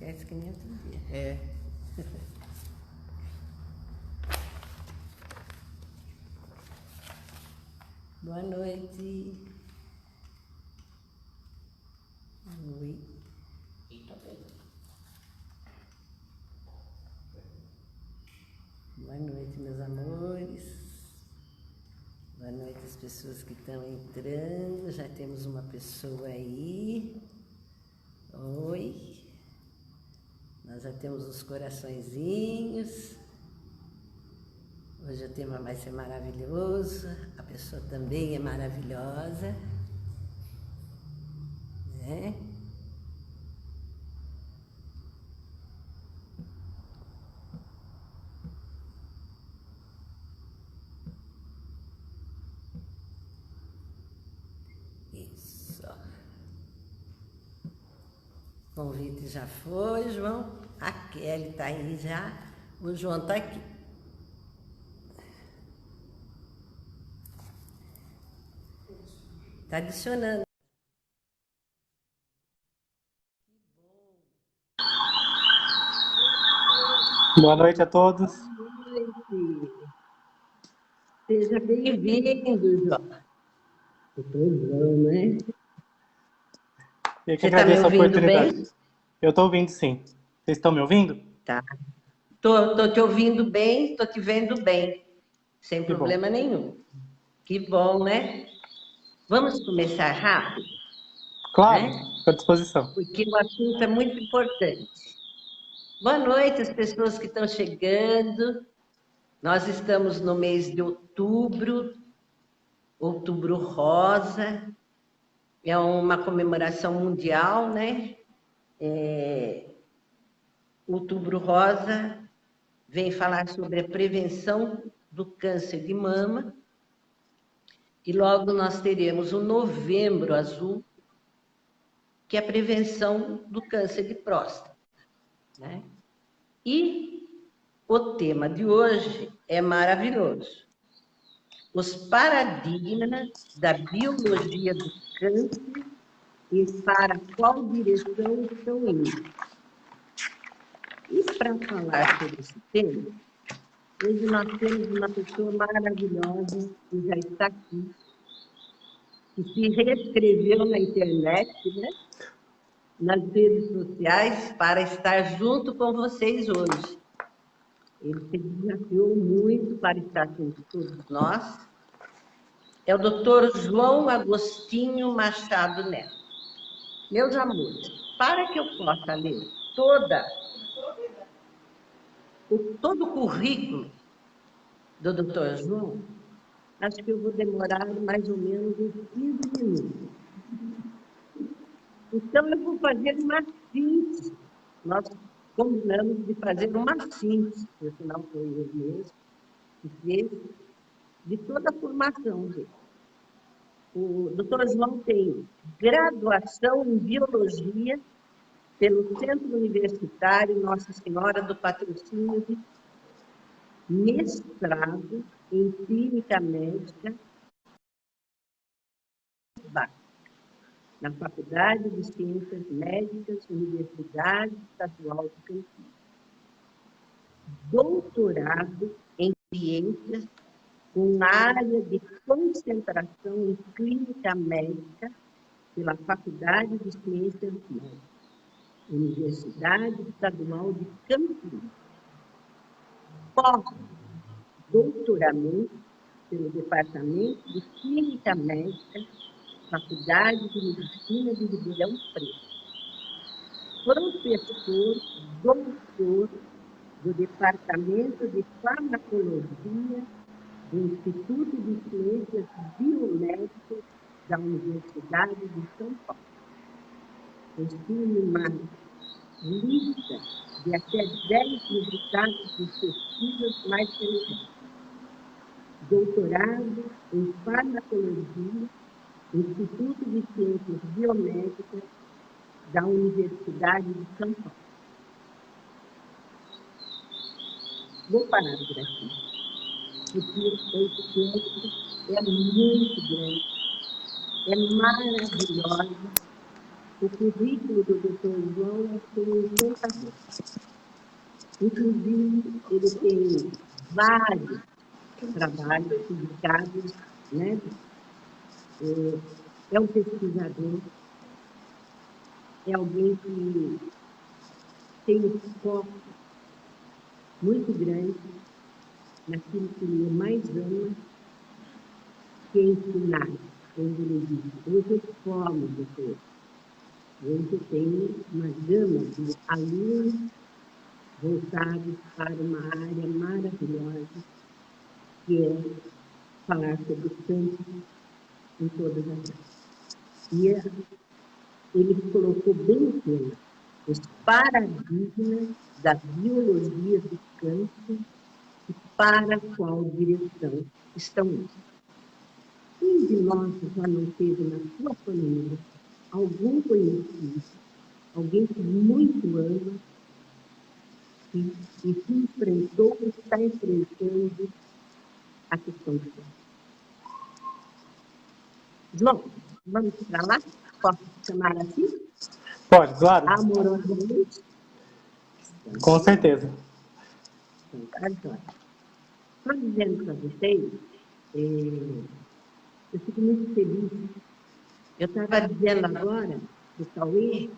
Esquece que nem outro dia. É. Boa noite. Oi. Boa noite, meus amores. Boa noite às pessoas que estão entrando. Já temos uma pessoa aí. Oi. Nós já temos os coraçõezinhos. Hoje o tema vai ser maravilhoso. A pessoa também é maravilhosa. Né? Isso. O convite já foi, João. A Kelly está aí já. O João está aqui. Está adicionando. Boa noite a todos. Boa noite. Seja bem-vindo, João. Pois não, né? Eu que Você está me agradeço a ouvindo oportunidade. bem? Eu estou ouvindo, sim. Vocês estão me ouvindo? Tá. Tô te ouvindo bem, tô te vendo bem, sem Que problema bom. nenhum. Que bom, né? Vamos começar rápido, Claro, né? à disposição. Porque o assunto é muito importante. Boa noite às pessoas que estão chegando. Nós estamos no mês de outubro, Outubro Rosa. É uma comemoração mundial, né? Outubro Rosa vem falar sobre a prevenção do câncer de mama. E logo nós teremos o Novembro Azul, que é a prevenção do câncer de próstata, né? E o tema de hoje é maravilhoso. Os paradigmas da biologia do câncer e para qual direção estão indo. E para falar sobre esse tema, hoje nós temos uma pessoa maravilhosa que já está aqui, que se reescreveu na internet, né? Nas redes sociais, para estar junto com vocês hoje. Ele se desafiou muito para estar com todos nós. É o Dr. João Agostinho Machado Neto. Meus amores, para que eu possa ler todo o currículo do Dr. João, acho que eu vou demorar mais ou menos uns 15 minutos. Então, eu vou fazer uma síntese. Nós combinamos de fazer uma síntese, por sinal foi eu mesmo, que fez, de toda a formação dele. O doutor João tem graduação em Biologia pelo Centro Universitário Nossa Senhora do Patrocínio, de mestrado em Clínica Médica na Faculdade de Ciências Médicas, Universidade Estadual de Campinas. Doutorado em Ciências com área de concentração em Clínica Médica pela Faculdade de Ciências Médicas, Universidade Estadual de Campinas. Pós-doutoramento pelo Departamento de Clínica Médica, Faculdade de Medicina de Ribeirão Preto. Professor, doutor do Departamento de Farmacologia do Instituto de Ciências Biomédicas da Universidade de São Paulo. Possui uma lista de até 10 resultados de pesquisas mais relevantes. Doutorado em Farmacologia, Instituto de Ciências Biomédicas da Universidade de São Paulo. Vou parar por aqui, porque esse texto é muito grande, é maravilhoso, O currículo do Dr. João é fantástico. Inclusive, ele tem vários trabalhos publicados, né? É um pesquisador, é alguém que tem um foco muito grande naquilo que ele mais ama, que é ensinar, como ele diz. Hoje eu formo depois. Hoje eu tenho uma gama de alunos voltados para uma área maravilhosa, que é falar sobre o campo em todas as áreas. E ele colocou bem no tema os paradigmas da biologia do campo e para qual direção estão indo. Quem de nós já não teve na sua família algum conhecido, alguém que muito ama e que enfrentou e está enfrentando a questão do campo? João, vamos para lá? Posso chamar assim? Pode, claro. Amorosamente? Com certeza. Então, tá, João. Estou dizendo para vocês, eu fico muito feliz. Eu estava dizendo agora para o Cauê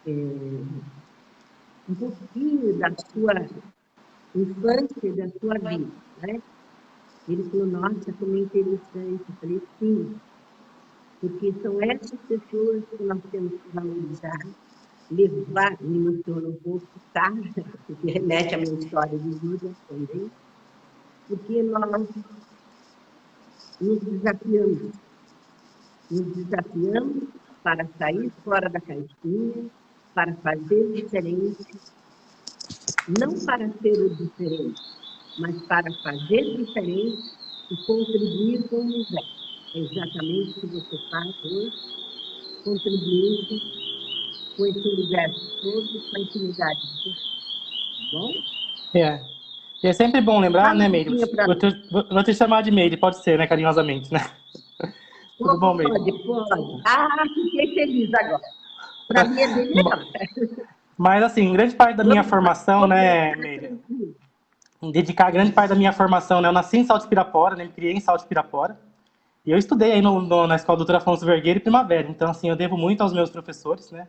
um pouquinho da sua infância e da sua vida, né? Ele falou, nossa, como é interessante. Eu falei, sim, porque são essas pessoas que nós temos que valorizar, levar, me emociona um pouco, tá? Porque remete à minha história de vida também, porque nós nos desafiamos para sair fora da caixinha, para fazer diferente, não para ser o diferente, mas para fazer diferente e contribuir com o universo. É exatamente o que você faz hoje, contribuindo com esse universo todo, com a infinidade de pessoas. Tá bom? É. E é sempre bom lembrar, Fala né, um Meire? pouquinho para mim. Vou te chamar de Meire, pode ser, né, carinhosamente, né? Tudo bom, Meire? Pode. Ah, fiquei feliz agora. Para mim é bem melhor. Mas, assim, grande parte da minha formação, né, Meire? Dedicar grande parte da minha formação, né? Eu nasci em Salto de Pirapora, né? Me criei em Salto de Pirapora. E eu estudei aí na Escola Doutor Afonso Vergueiro e Primavera. Então, assim, eu devo muito aos meus professores, né?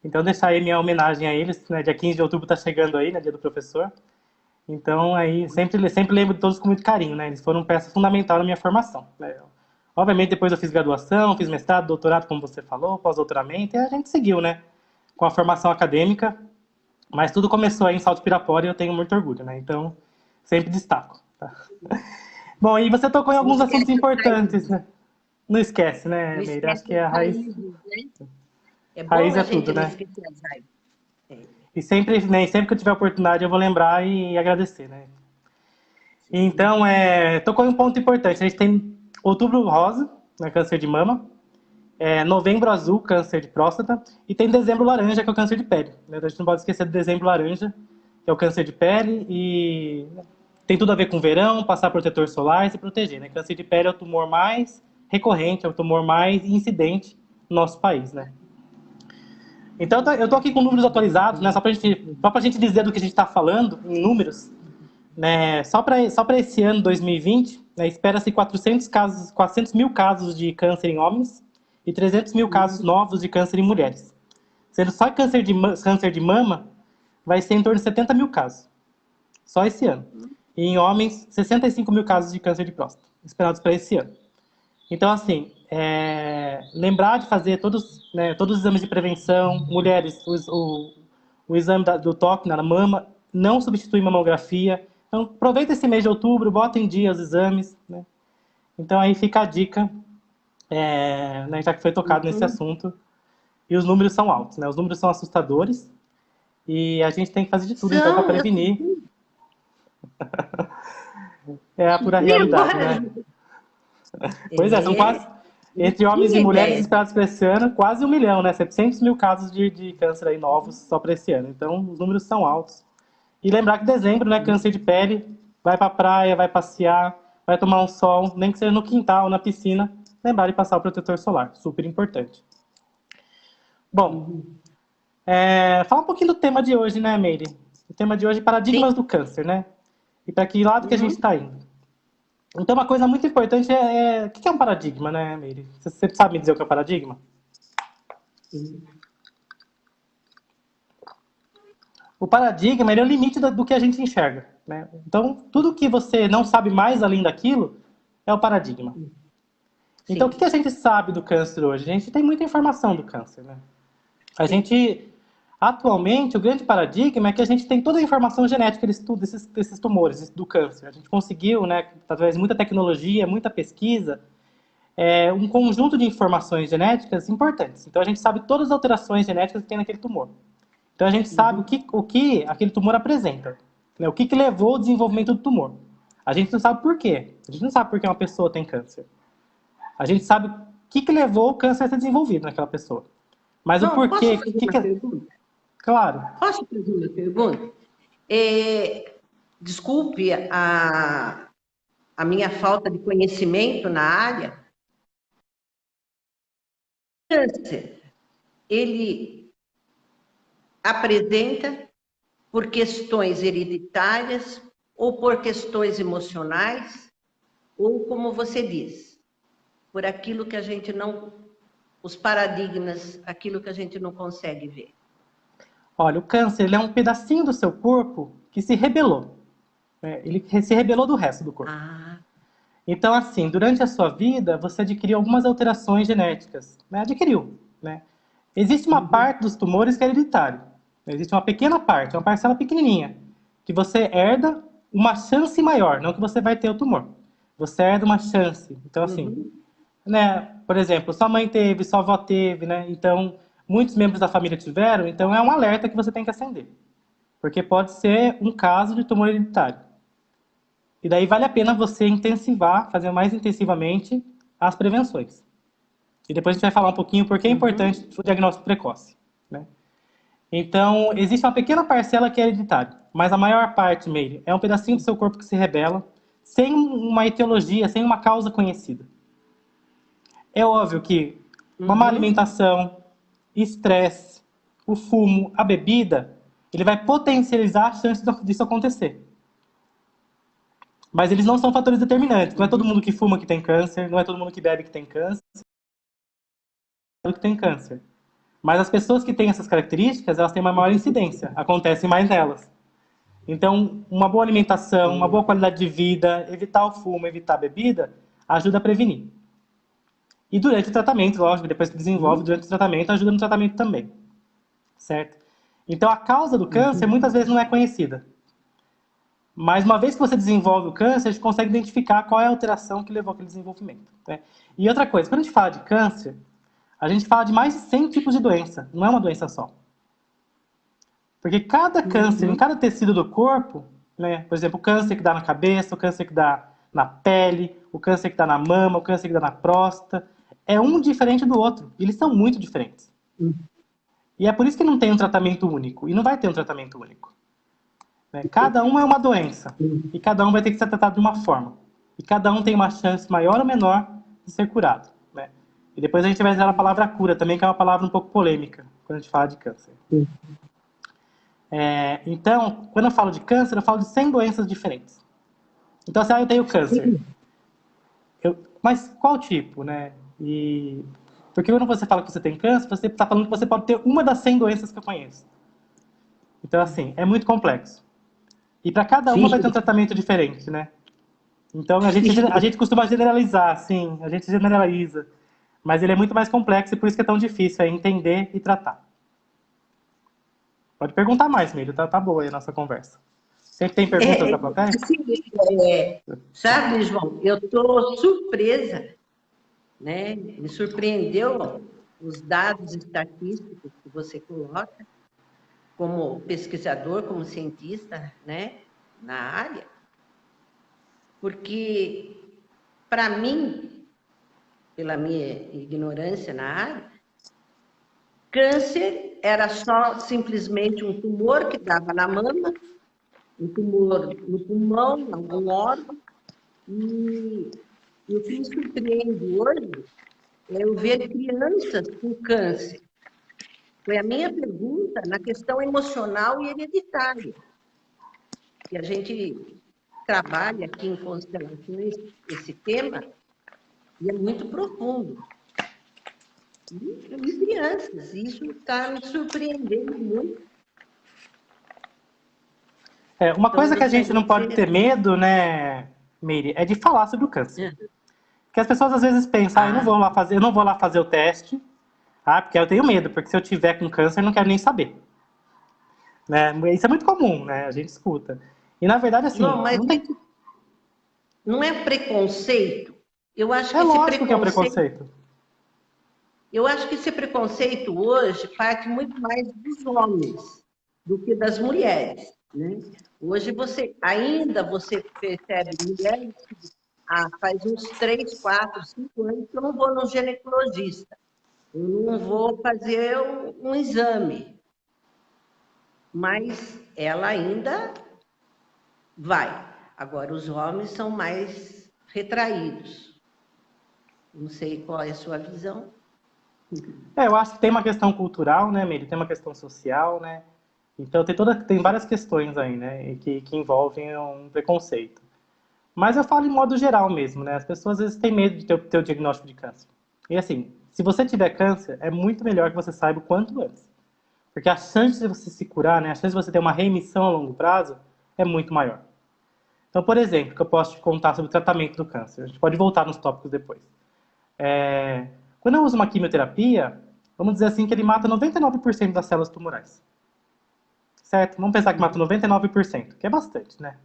Então, deixar aí minha homenagem a eles, né? Dia 15 de outubro tá chegando aí, né? Dia do professor. Então, aí, sempre lembro de todos com muito carinho, né? Eles foram peça fundamental na minha formação, né? Obviamente, depois eu fiz graduação, fiz mestrado, doutorado, como você falou, pós-doutoramento, e a gente seguiu, né? Com a formação acadêmica, mas tudo começou aí em Salto Pirapora e eu tenho muito orgulho, né? Então, sempre destaco. Tá? Bom, e você tocou em Não alguns assuntos esquece as importantes, raízes. né? Não esquece, né, Não Meire? Acho que esquece é a as raiz. raízes, né? É bom Raiz a é tudo, gente não né? esquecer as raízes. É. E sempre, né, sempre que eu tiver oportunidade eu vou lembrar e agradecer, né? Sim. Então, tocou em um ponto importante. A gente tem outubro rosa, né, câncer de mama, novembro azul, câncer de próstata, e tem dezembro laranja, que é o câncer de pele. Né? Então, a gente não pode esquecer do dezembro laranja, que é o câncer de pele, e tem tudo a ver com verão, passar protetor solar e se proteger. Né? Câncer de pele é o tumor mais recorrente, é o tumor mais incidente no nosso país. Né? Então, eu tô aqui com números atualizados, né, só pra gente dizer do que a gente está falando, em números. Né, só para esse ano 2020, né, espera-se 400 mil casos de câncer em homens e 300 mil casos novos de câncer em mulheres. Sendo só câncer de mama, vai ser em torno de 70 mil casos. Só esse ano. E em homens, 65 mil casos de câncer de próstata, esperados para esse ano. Então, assim, lembrar de fazer todos os exames de prevenção, mulheres, o exame do toque na mama, não substitui mamografia. Então, aproveita esse mês de outubro, bota em dia os exames, né? Então, aí fica a dica, né, já que foi tocado nesse assunto. E os números são altos, né? Os números são assustadores e a gente tem que fazer de tudo, então, para São, eu prevenir. É a pura nem realidade, agora. né? Pois é, são quase, Não entre homens e tinha mulheres ideia. esperados para esse ano, quase 1 milhão, né? 700 mil casos de câncer aí novos só para esse ano. Então, os números são altos. E lembrar que dezembro, né? Câncer de pele, vai para a praia, vai passear, vai tomar um sol, nem que seja no quintal, na piscina, lembrar de passar o protetor solar. Super importante. Bom, falar um pouquinho do tema de hoje, né, Meire? O tema de hoje é paradigmas do câncer, né? E para que lado que a gente está indo. Então, uma coisa muito importante o que é um paradigma, né, Meire? Você sabe me dizer o que é um paradigma? O paradigma ele é o limite do que a gente enxerga, né? Então, tudo que você não sabe mais além daquilo é o paradigma. Então, o que a gente sabe do câncer hoje? A gente tem muita informação do câncer, né? A gente, atualmente, o grande paradigma é que a gente tem toda a informação genética de estudo desses tumores, do câncer. A gente conseguiu, né, através de muita tecnologia, muita pesquisa, um conjunto de informações genéticas importantes. Então, a gente sabe todas as alterações genéticas que tem naquele tumor. Então, a gente sabe o que aquele tumor apresenta, né? O que levou ao desenvolvimento do tumor. A gente não sabe por quê. A gente não sabe por que uma pessoa tem câncer. A gente sabe o que levou o câncer a ser desenvolvido naquela pessoa. Mas o porquê... Posso fazer uma pergunta? Claro. Posso fazer uma pergunta? Desculpe a minha falta de conhecimento na área. O câncer, ele apresenta por questões hereditárias ou por questões emocionais, ou, como você diz, por aquilo que a gente não... os paradigmas, aquilo que a gente não consegue ver. Olha, o câncer ele é um pedacinho do seu corpo que se rebelou. Né? Ele se rebelou do resto do corpo. Então, assim, durante a sua vida, você adquiriu algumas alterações genéticas. Né? Adquiriu. Né? Existe uma parte dos tumores que é hereditário. Existe uma pequena parte, uma parcela pequenininha, que você herda uma chance maior, não que você vai ter o tumor. Você herda uma chance. Então, assim, né? Por exemplo, sua mãe teve, sua avó teve, né? Então, muitos membros da família tiveram, então é um alerta que você tem que acender. Porque pode ser um caso de tumor hereditário. E daí vale a pena você intensivar, fazer mais intensivamente as prevenções. E depois a gente vai falar um pouquinho por que é importante o diagnóstico precoce. Né? Então, existe uma pequena parcela que é hereditária, mas a maior parte, Meire, é um pedacinho do seu corpo que se rebela, sem uma etiologia, sem uma causa conhecida. É óbvio que uma má alimentação, estresse, o fumo, a bebida, ele vai potencializar a chance disso acontecer. Mas eles não são fatores determinantes. Não é todo mundo que fuma que tem câncer, não é todo mundo que bebe que tem câncer, que tem câncer. Mas as pessoas que têm essas características, elas têm uma maior incidência, acontecem mais nelas. Então, uma boa alimentação, uma boa qualidade de vida, evitar o fumo, evitar a bebida, ajuda a prevenir. E durante o tratamento, lógico, depois que desenvolve, durante o tratamento, ajuda no tratamento também. Certo? Então, a causa do câncer muitas vezes não é conhecida. Mas uma vez que você desenvolve o câncer, a gente consegue identificar qual é a alteração que levou aquele desenvolvimento. Né? E outra coisa, quando a gente fala de câncer, a gente fala de mais de 100 tipos de doença, não é uma doença só. Porque cada câncer, em cada tecido do corpo, né, por exemplo, o câncer que dá na cabeça, o câncer que dá na pele, o câncer que dá na mama, o câncer que dá na próstata, é um diferente do outro. Eles são muito diferentes. E é por isso que não tem um tratamento único. E não vai ter um tratamento único. Né? Cada um é uma doença. E cada um vai ter que ser tratado de uma forma. E cada um tem uma chance maior ou menor de ser curado. Né? E depois a gente vai usar a palavra cura também, que é uma palavra um pouco polêmica, quando a gente fala de câncer. Então, quando eu falo de câncer, eu falo de 100 doenças diferentes. Então, assim, eu tenho câncer. Mas qual tipo, né? Porque quando você fala que você tem câncer, você está falando que você pode ter uma das 100 doenças que eu conheço. Então, assim, é muito complexo. E para cada uma vai ter um tratamento diferente, né? Então, a gente costuma generalizar, sim, a gente generaliza. Mas ele é muito mais complexo e por isso que é tão difícil entender e tratar. Pode perguntar mais, Mílio, tá boa aí a nossa conversa. Sempre tem perguntas da plateia? Sabe, João, eu estou surpresa, né? Me surpreendeu os dados estatísticos que você coloca como pesquisador, como cientista, né, na área, porque, para mim, pela minha ignorância na área, câncer era só simplesmente um tumor que dava na mama, um tumor no pulmão, em algum órgão, e o que me surpreende hoje é eu ver crianças com câncer, Foi a minha pergunta na questão emocional e hereditária. Que a gente trabalha aqui em constelações esse tema e é muito profundo. E crianças, isso está me surpreendendo muito. Uma coisa que a gente não pode ter medo, né, Meire, é de falar sobre o câncer. Porque as pessoas às vezes pensam, eu não vou lá fazer o teste, porque eu tenho medo, porque se eu tiver com câncer, eu não quero nem saber. Né? Isso é muito comum, né? A gente escuta. E na verdade, assim, não, mas não é preconceito. Eu acho que lógico que é um preconceito. Eu acho que esse preconceito hoje parte muito mais dos homens do que das mulheres, né? Hoje você percebe mulheres que faz uns 3, 4, 5 anos que eu não vou no ginecologista, eu não vou fazer um exame, mas ela ainda vai. Agora, os homens são mais retraídos. Não sei qual é a sua visão. Eu acho que tem uma questão cultural, né, Meire? Tem uma questão social, né? Então tem várias questões aí, né, que envolvem um preconceito. Mas eu falo em modo geral mesmo, né? As pessoas às vezes têm medo de ter o diagnóstico de câncer. E assim, se você tiver câncer, é muito melhor que você saiba o quanto antes. Porque a chance de você se curar, né, a chance de você ter uma remissão a longo prazo é muito maior. Então, por exemplo, que eu posso te contar sobre o tratamento do câncer. A gente pode voltar nos tópicos depois. Quando eu uso uma quimioterapia, vamos dizer assim que ele mata 99% das células tumorais. Certo? Vamos pensar que mata 99%, que é bastante, né?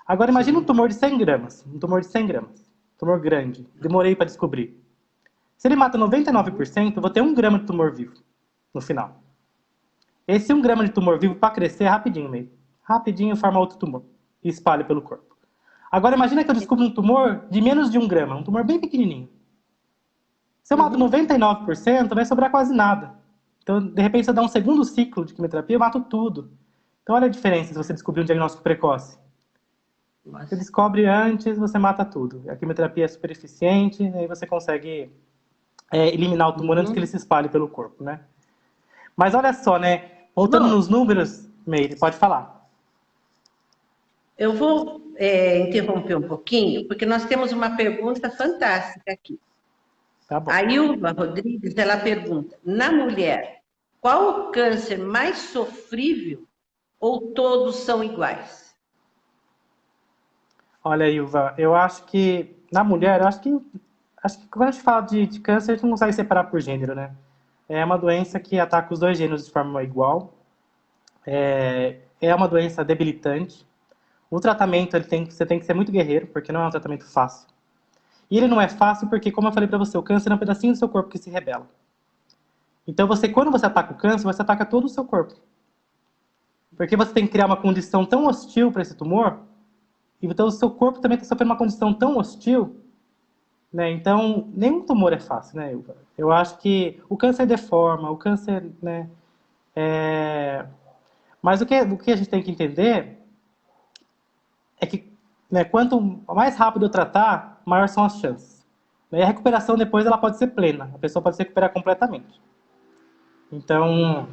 Agora imagina um tumor de 100 gramas. Um tumor de 100 gramas. Tumor grande. Demorei para descobrir. Se ele mata 99%, eu vou ter 1 grama de tumor vivo no final. Esse 1 grama de tumor vivo, para crescer, é rapidinho mesmo. Rapidinho forma outro tumor e espalha pelo corpo. Agora imagina que eu descubro um tumor de menos de 1 grama, um tumor bem pequenininho. Se eu mato 99%, vai sobrar quase nada. Então, de repente, se eu dar um segundo ciclo de quimioterapia, eu mato tudo. Então, olha a diferença se você descobrir um diagnóstico precoce. Você descobre antes, você mata tudo. A quimioterapia é super eficiente, e aí você consegue eliminar o tumor antes que ele se espalhe pelo corpo, né? Mas olha só, né? Voltando nos números, Meire, pode falar. Eu vou interromper um pouquinho, porque nós temos uma pergunta fantástica aqui. Tá bom. A Ilva Rodrigues, ela pergunta, na mulher, qual o câncer mais sofrível ou todos são iguais? Olha, Ilva, eu acho que na mulher, acho que quando a gente fala de câncer, a gente não consegue separar por gênero, né? É uma doença que ataca os dois gêneros de forma igual. É uma doença debilitante. O tratamento, você tem que ser muito guerreiro, porque não é um tratamento fácil. E ele não é fácil porque, como eu falei pra você, o câncer é um pedacinho do seu corpo que se rebela. Então, quando você ataca o câncer, você ataca todo o seu corpo. Porque você tem que criar uma condição tão hostil para esse tumor, e então o seu corpo também está sofrendo uma condição tão hostil, né? Então, nenhum tumor é fácil, né, Ilva? Eu acho que o câncer deforma, o câncer, né? Mas o que a gente tem que entender é que, né, quanto mais rápido eu tratar, maior são as chances. E a recuperação depois ela pode ser plena, a pessoa pode se recuperar completamente. Então,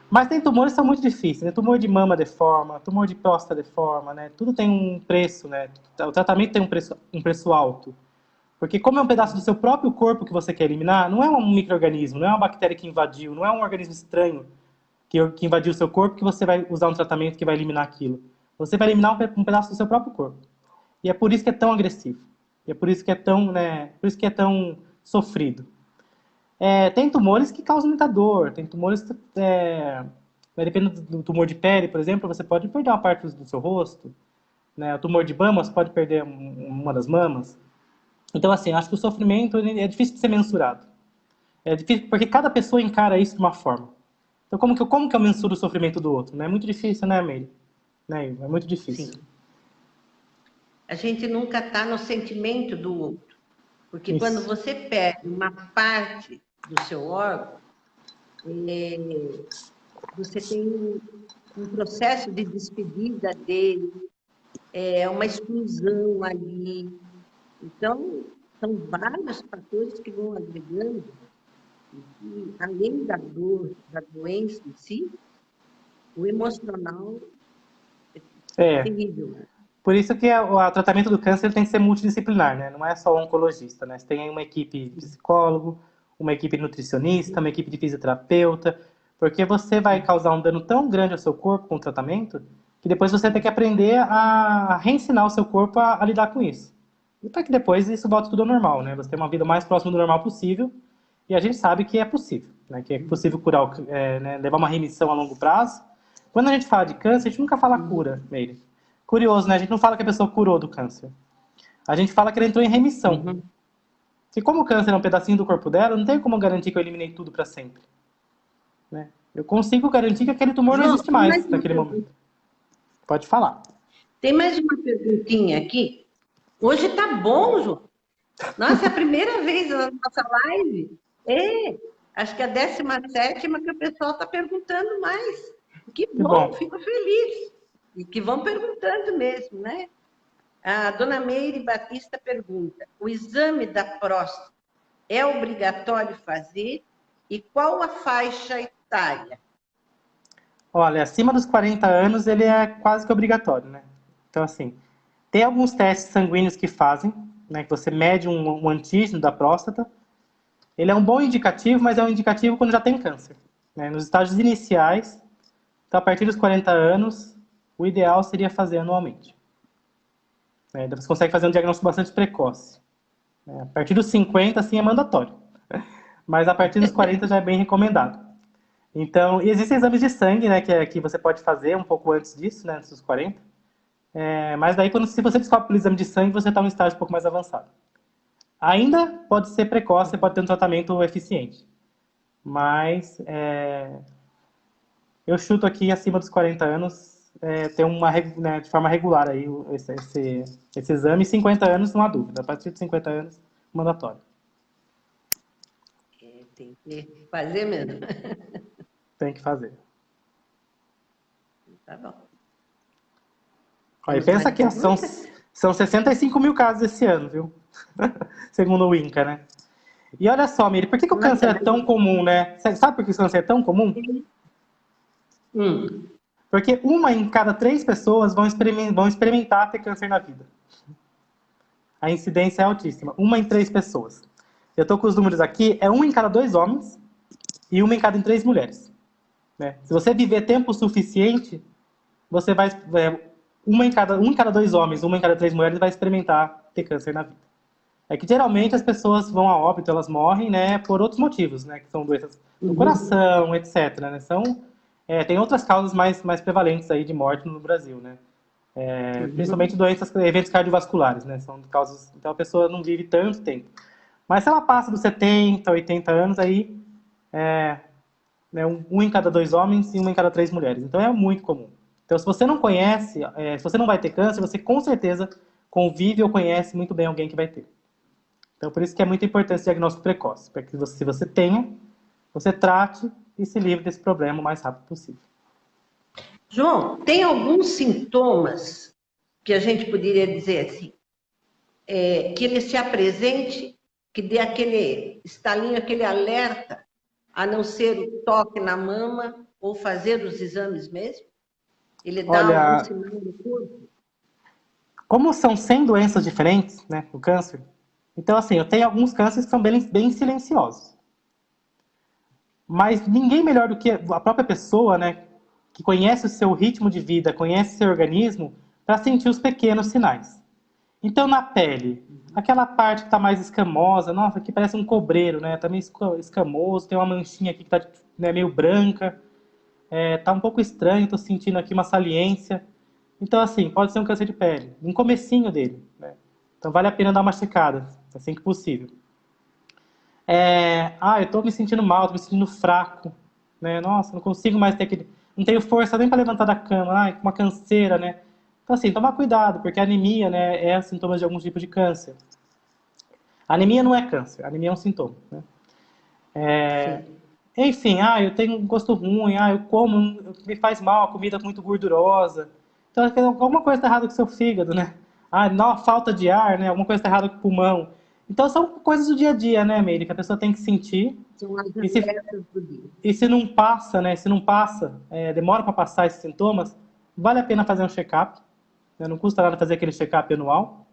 mas tem tumores que são muito difíceis, né? Tumor de mama deforma, tumor de próstata deforma, né? Tudo tem um preço, né? O tratamento tem um preço alto. Porque como é um pedaço do seu próprio corpo que você quer eliminar, não é um micro-organismo, não é uma bactéria que invadiu, não é um organismo estranho que invadiu o seu corpo que você vai usar um tratamento que vai eliminar aquilo. Você vai eliminar um pedaço do seu próprio corpo. E é por isso que é tão agressivo. E é por isso que é tão, né? Por isso que é tão sofrido. Tem tumores que causam muita dor, tem tumores que, dependendo do tumor de pele, por exemplo, você pode perder uma parte do seu rosto, né? O tumor de mama, você pode perder uma das mamas. Então, assim, acho que o sofrimento é difícil de ser mensurado. É difícil porque cada pessoa encara isso de uma forma. Então, como que eu mensuro o sofrimento do outro? Né? É muito difícil, né, Meire? Né? É muito difícil. Sim. A gente nunca está no sentimento do outro. Porque isso. Quando você perde uma parte do seu órgão, você tem um processo de despedida dele, uma exclusão ali. Então, são vários fatores que vão agregando E, além da dor, da doença em si, o emocional é É, terrível. por isso que o tratamento do câncer tem que ser multidisciplinar, né? Não é só o oncologista, né? Você tem uma equipe de psicólogo, uma equipe de nutricionista, uma equipe de fisioterapeuta, porque você vai causar um dano tão grande ao seu corpo com o tratamento que depois você tem que aprender a reensinar o seu corpo a lidar com isso. E para que depois isso volte tudo ao normal, né? Você tem uma vida o mais próxima do normal possível e a gente sabe que é possível, né? Que é possível curar, né? Levar uma remissão a longo prazo. Quando a gente fala de câncer, a gente nunca fala cura, Meire. Curioso, né? A gente não fala que a pessoa curou do câncer. A gente fala que ela entrou em remissão. Uhum. Se como o câncer é um pedacinho do corpo dela, não tem como garantir que eu eliminei tudo para sempre. Né? Eu consigo garantir que aquele tumor não João, existe mais naquele momento. Pode falar. tem mais uma perguntinha aqui. Hoje tá bom, João. Nossa, é a primeira vez na nossa live. É, acho que é a 17ª que o pessoal está perguntando mais. Que bom, fico feliz. E que vão perguntando mesmo, né? A dona Meire Batista pergunta: o exame da próstata é obrigatório fazer? E qual a faixa etária? Olha, acima dos 40 anos ele é quase que obrigatório, né? Então, assim, tem alguns testes sanguíneos que fazem, né? Que você mede um antígeno da próstata. Ele é um bom indicativo, mas é um indicativo quando já tem câncer. Né? Nos estágios iniciais, então a partir dos 40 anos, o ideal seria fazer anualmente. Né? Você consegue fazer um diagnóstico bastante precoce. Né? A partir dos 50, assim, é mandatório. Mas a partir dos 40 já é bem recomendado. Então, e existem exames de sangue, né, que você pode fazer um pouco antes disso, né, antes dos 40. Mas daí, se você descobre pelo exame de sangue, você está em um estágio um pouco mais avançado. Ainda pode ser precoce, você pode ter um tratamento eficiente. Mas eu chuto aqui, acima dos 40 anos, ter uma, né, de forma regular aí esse exame. E 50 anos, não há dúvida. A partir de 50 anos, mandatório. Tem que fazer mesmo. Tem que fazer. Tá bom. Aí pensa que são 65 mil casos esse ano, viu? Segundo o INCA, né? E olha só, Miri, por que o câncer é tão comum, né? Sabe por que o câncer é tão comum? Porque uma em cada 3 pessoas vão experimentar ter câncer na vida. A incidência é altíssima. Uma em 3 pessoas. Eu estou com os números aqui, é 1 em cada 2 homens e 1 em cada 3 mulheres. Né? Se você viver tempo suficiente, você vai... 1 em cada 2 homens, 1 em cada 3 mulheres vai experimentar ter câncer na vida. É que geralmente as pessoas vão a óbito, elas morrem, né, por outros motivos, né, que são doenças do coração, etc. Né, tem outras causas mais prevalentes aí de morte no Brasil, né, principalmente eventos cardiovasculares, né, são causas, então a pessoa não vive tanto tempo. Mas se ela passa dos 70, 80 anos, aí né, 1 em cada 2 homens e 1 em cada 3 mulheres. Então é muito comum. Então se você não conhece, se você não vai ter câncer, você com certeza convive ou conhece muito bem alguém que vai ter. Então, por isso que é muito importante esse diagnóstico precoce, para que se você tenha, você trate e se livre desse problema o mais rápido possível. João, tem alguns sintomas que a gente poderia dizer assim, que ele se apresente, que dê aquele estalinho, aquele alerta, a não ser o toque na mama ou fazer os exames mesmo? Ele dá algum sinal no corpo? Como são 100 doenças diferentes, né, o câncer, então, assim, eu tenho alguns cânceres que são bem silenciosos. Mas ninguém melhor do que a própria pessoa, né, que conhece o seu ritmo de vida, conhece o seu organismo, para sentir os pequenos sinais. Então, na pele, aquela parte que está mais escamosa, nossa, aqui parece um cobreiro, né, tá meio escamoso, tem uma manchinha aqui que está, né, meio branca, tá um pouco estranho, estou sentindo aqui uma saliência. Então, assim, pode ser um câncer de pele, no comecinho dele, né? Então, vale a pena dar uma checada, assim que possível. Eu estou me sentindo mal, estou me sentindo fraco, né? Nossa, não consigo mais ter aquele... Não tenho força nem para levantar da cama, uma canseira, né? Então, assim, tomar cuidado, porque a anemia, né, é sintoma de algum tipo de câncer. A anemia não é câncer, a anemia é um sintoma, né? Enfim, eu tenho um gosto ruim, eu como, me faz mal, a comida é muito gordurosa. Então, alguma coisa está errada com o seu fígado, né? Não, falta de ar, né? Alguma coisa está errada com o pulmão. Então, são coisas do dia a dia, né, Meire, que a pessoa tem que sentir São as E se, alertas do dia. e se não passa, né? Se não passa, demora para passar esses sintomas, vale a pena fazer um check-up. Né? Não custa nada fazer aquele check-up anual.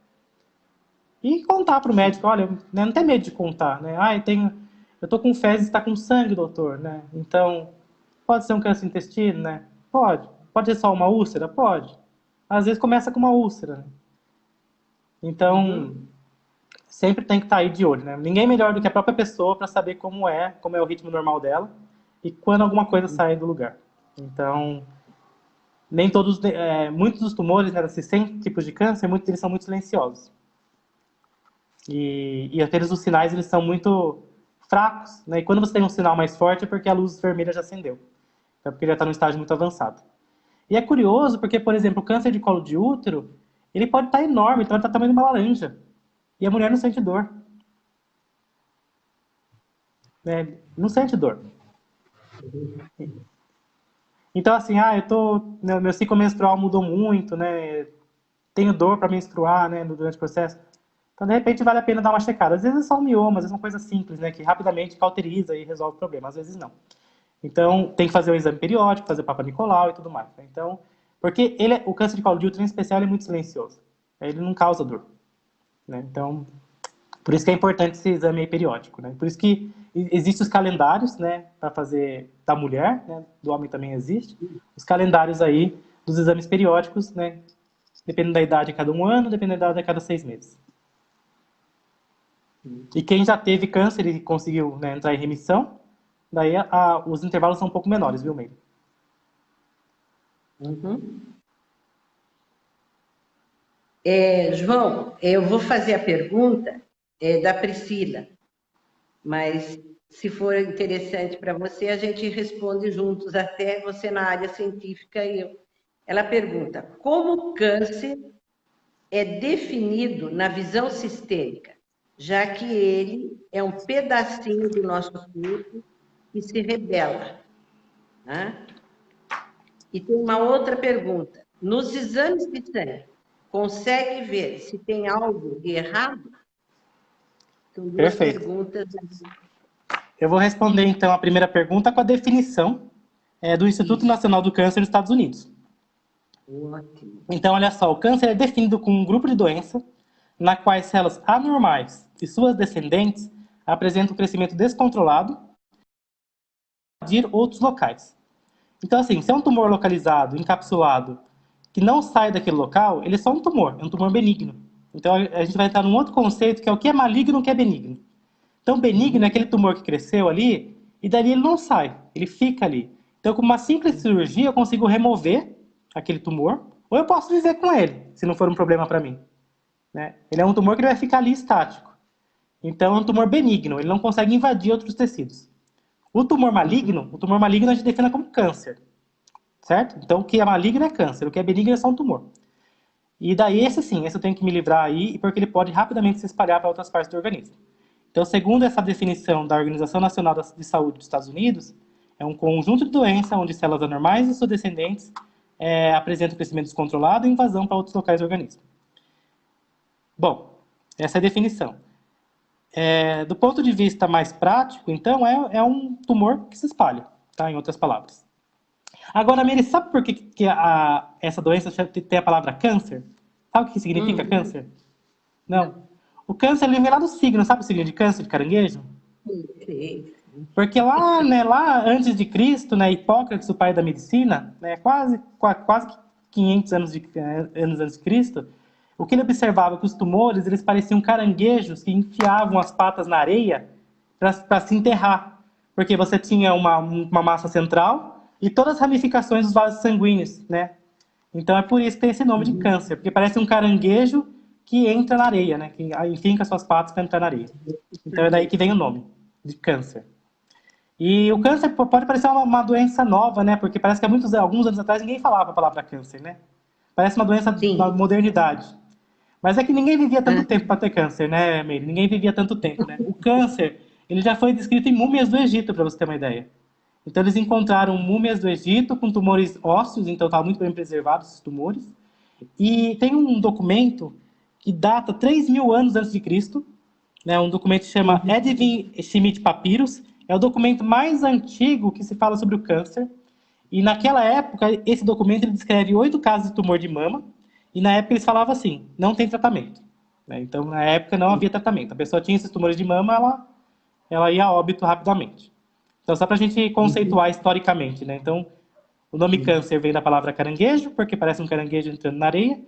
E contar para o médico, olha, né, não tem medo de contar, né? Ah, eu tô com fezes e está com sangue, doutor, né? Então, pode ser um câncer de intestino, né? Pode. Pode ser só uma úlcera? Pode. Às vezes começa com uma úlcera, né? Então, sempre tem que estar aí de olho, né? Ninguém melhor do que a própria pessoa para saber como é o ritmo normal dela e quando alguma coisa sai do lugar. Então, nem todos, muitos dos tumores, né, desses 100 tipos de câncer, muitos deles são muito silenciosos. E apenas os sinais, eles são muito fracos, né? E quando você tem um sinal mais forte é porque a luz vermelha já acendeu. É porque já está num estágio muito avançado. E é curioso porque, por exemplo, o câncer de colo de útero, ele pode estar enorme, então ele está do tamanho de uma laranja. E a mulher não sente dor. Né? Não sente dor. Então, assim, meu ciclo menstrual mudou muito, né? Tenho dor para menstruar, né, durante o processo. Então, de repente, vale a pena dar uma checada. Às vezes é só um mioma, às vezes é uma coisa simples, né, que rapidamente cauteriza e resolve o problema. Às vezes não. Então, tem que fazer o exame periódico, fazer o Papa Nicolau e tudo mais. Né? Então, porque o câncer de colo de útero, em especial, ele é muito silencioso. Ele não causa dor. Né? Então, por isso que é importante esse exame aí periódico. Né? Por isso que existem os calendários, né, para fazer da mulher, né, do homem também existe, os calendários aí dos exames periódicos, né, dependendo da idade a cada 1 ano, dependendo da idade a cada 6 meses. E quem já teve câncer e conseguiu, né, entrar em remissão, daí os intervalos são um pouco menores, viu, Meire? João, eu vou fazer a pergunta da Priscila, mas se for interessante para você, a gente responde juntos, até você na área científica e eu. Ela pergunta: como o câncer é definido na visão sistêmica, já que ele é um pedacinho do nosso corpo que se rebela? Né? E tem uma outra pergunta: nos exames de sangue, consegue ver se tem algo de errado? São duas Perfeito. perguntas. Eu vou responder, então, a primeira pergunta com a definição do Instituto Nacional do Câncer dos Estados Unidos. Ótimo. Então, olha só, o câncer é definido como um grupo de doença na qual células anormais e suas descendentes apresentam um crescimento descontrolado e invadir outros locais. Então, assim, se é um tumor localizado, encapsulado, que não sai daquele local, ele é só um tumor benigno. Então, a gente vai entrar num outro conceito que é o que é maligno e o que é benigno. Então, benigno é aquele tumor que cresceu ali e dali ele não sai, ele fica ali. Então, com uma simples cirurgia, eu consigo remover aquele tumor, ou eu posso viver com ele, se não for um problema para mim. Né? Ele é um tumor que ele vai ficar ali estático. Então, é um tumor benigno, ele não consegue invadir outros tecidos. O tumor maligno a gente define como câncer. Certo? Então, o que é maligno é câncer, o que é benigno é só um tumor. E daí, esse eu tenho que me livrar aí, porque ele pode rapidamente se espalhar para outras partes do organismo. Então, segundo essa definição da Organização Nacional de Saúde dos Estados Unidos, é um conjunto de doenças onde células anormais e seus descendentes apresentam crescimento descontrolado e invasão para outros locais do organismo. Bom, essa é a definição. Do ponto de vista mais prático, então, é um tumor que se espalha, tá? Em outras palavras. Agora, Mary, sabe por que essa doença tem a palavra câncer? Sabe o que significa câncer? Não. O câncer ele vem lá do signo, sabe o signo de câncer, de caranguejo? Sim. Porque lá, né, lá antes de Cristo, né, Hipócrates, o pai da medicina, né, quase 500 anos antes de Cristo, o que ele observava é que os tumores eles pareciam caranguejos que enfiavam as patas na areia para se enterrar. Porque você tinha uma massa central e todas as ramificações dos vasos sanguíneos, né? Então é por isso que tem esse nome de câncer, porque parece um caranguejo que entra na areia, né? Que finca suas patas para entrar na areia. Então é daí que vem o nome de câncer. E o câncer pode parecer uma doença nova, né? Porque parece que alguns anos atrás ninguém falava a palavra câncer, né? Parece uma doença da modernidade. Mas é que ninguém vivia tanto tempo para ter câncer, né, Meire? Ninguém vivia tanto tempo, né? O câncer, ele já foi descrito em múmias do Egito, para você ter uma ideia. Então eles encontraram múmias do Egito com tumores ósseos, então estavam muito bem preservados esses tumores. E tem um documento que data 3.000 anos antes de Cristo, né? Um documento que chama Edwin Schmidt Papyrus, É o documento mais antigo que se fala sobre o câncer. E naquela época, esse documento ele descreve 8 casos de tumor de mama. E na época eles falavam assim, não tem tratamento. Né? Então, na época não havia tratamento. A pessoa tinha esses tumores de mama, ela ia a óbito rapidamente. Então, só para a gente conceituar historicamente, né? Então, o nome câncer vem da palavra caranguejo, porque parece um caranguejo entrando na areia.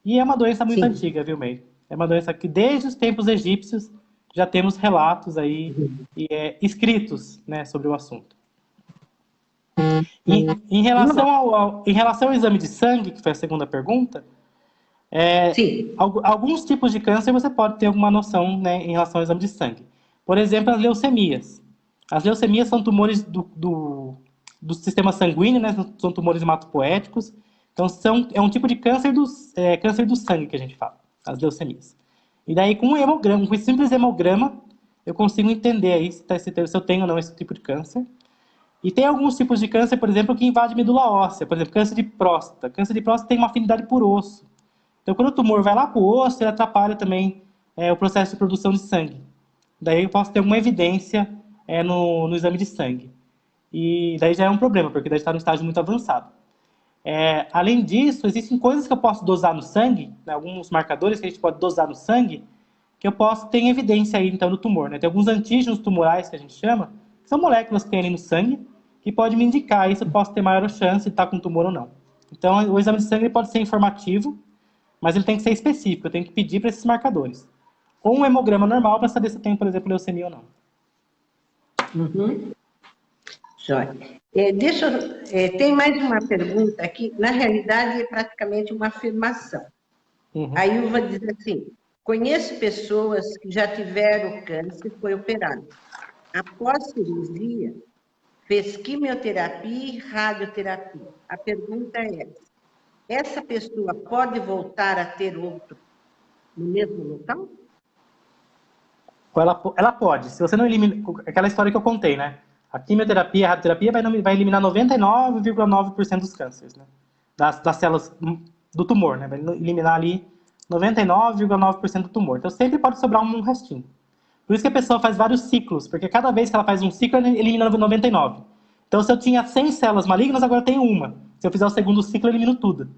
E é uma doença muito antiga, viu, Meire? É uma doença que desde os tempos egípcios já temos relatos aí e escritos, né, sobre o assunto. E, em relação ao exame de sangue, que foi a segunda pergunta, alguns tipos de câncer você pode ter alguma noção, né, em relação ao exame de sangue. Por exemplo, as leucemias. As leucemias são tumores do sistema sanguíneo, né, são tumores hematopoéticos. Então, é um tipo de câncer do sangue que a gente fala, as leucemias. E daí, com um simples hemograma, eu consigo entender aí se eu tenho ou não esse tipo de câncer. E tem alguns tipos de câncer, por exemplo, que invade medula óssea. Por exemplo, câncer de próstata. Câncer de próstata tem uma afinidade por osso. Então, quando o tumor vai lá para o osso, ele atrapalha também o processo de produção de sangue. Daí eu posso ter alguma evidência no exame de sangue. E daí já é um problema, porque daí está no estágio muito avançado. Além disso, existem coisas que eu posso dosar no sangue, né, alguns marcadores que a gente pode dosar no sangue, que eu posso ter evidência aí, então, do tumor. Né? Tem alguns antígenos tumorais, que a gente chama, que são moléculas que tem ali no sangue, que pode me indicar aí se eu posso ter maior chance de estar com tumor ou não. Então, o exame de sangue pode ser informativo, mas ele tem que ser específico, eu tenho que pedir para esses marcadores. Ou um hemograma normal para saber se eu tenho, por exemplo, leucemia ou não. Jóia. Tem mais uma pergunta aqui, na realidade é praticamente uma afirmação. A Ilva diz assim, conheço pessoas que já tiveram câncer e foi operado. Após cirurgia, fez quimioterapia e radioterapia. A pergunta é, essa pessoa pode voltar a ter outro no mesmo local? Ela pode. Se você não elimina... Aquela história que eu contei, né? A quimioterapia, a radioterapia vai eliminar 99,9% dos cânceres, né? Das células do tumor, né? Vai eliminar ali 99,9% do tumor. Então sempre pode sobrar um restinho. Por isso que a pessoa faz vários ciclos, porque cada vez que ela faz um ciclo, ela elimina 99. Então se eu tinha 100 células malignas, agora eu tenho uma. Se eu fizer o segundo ciclo, eu elimino tudo.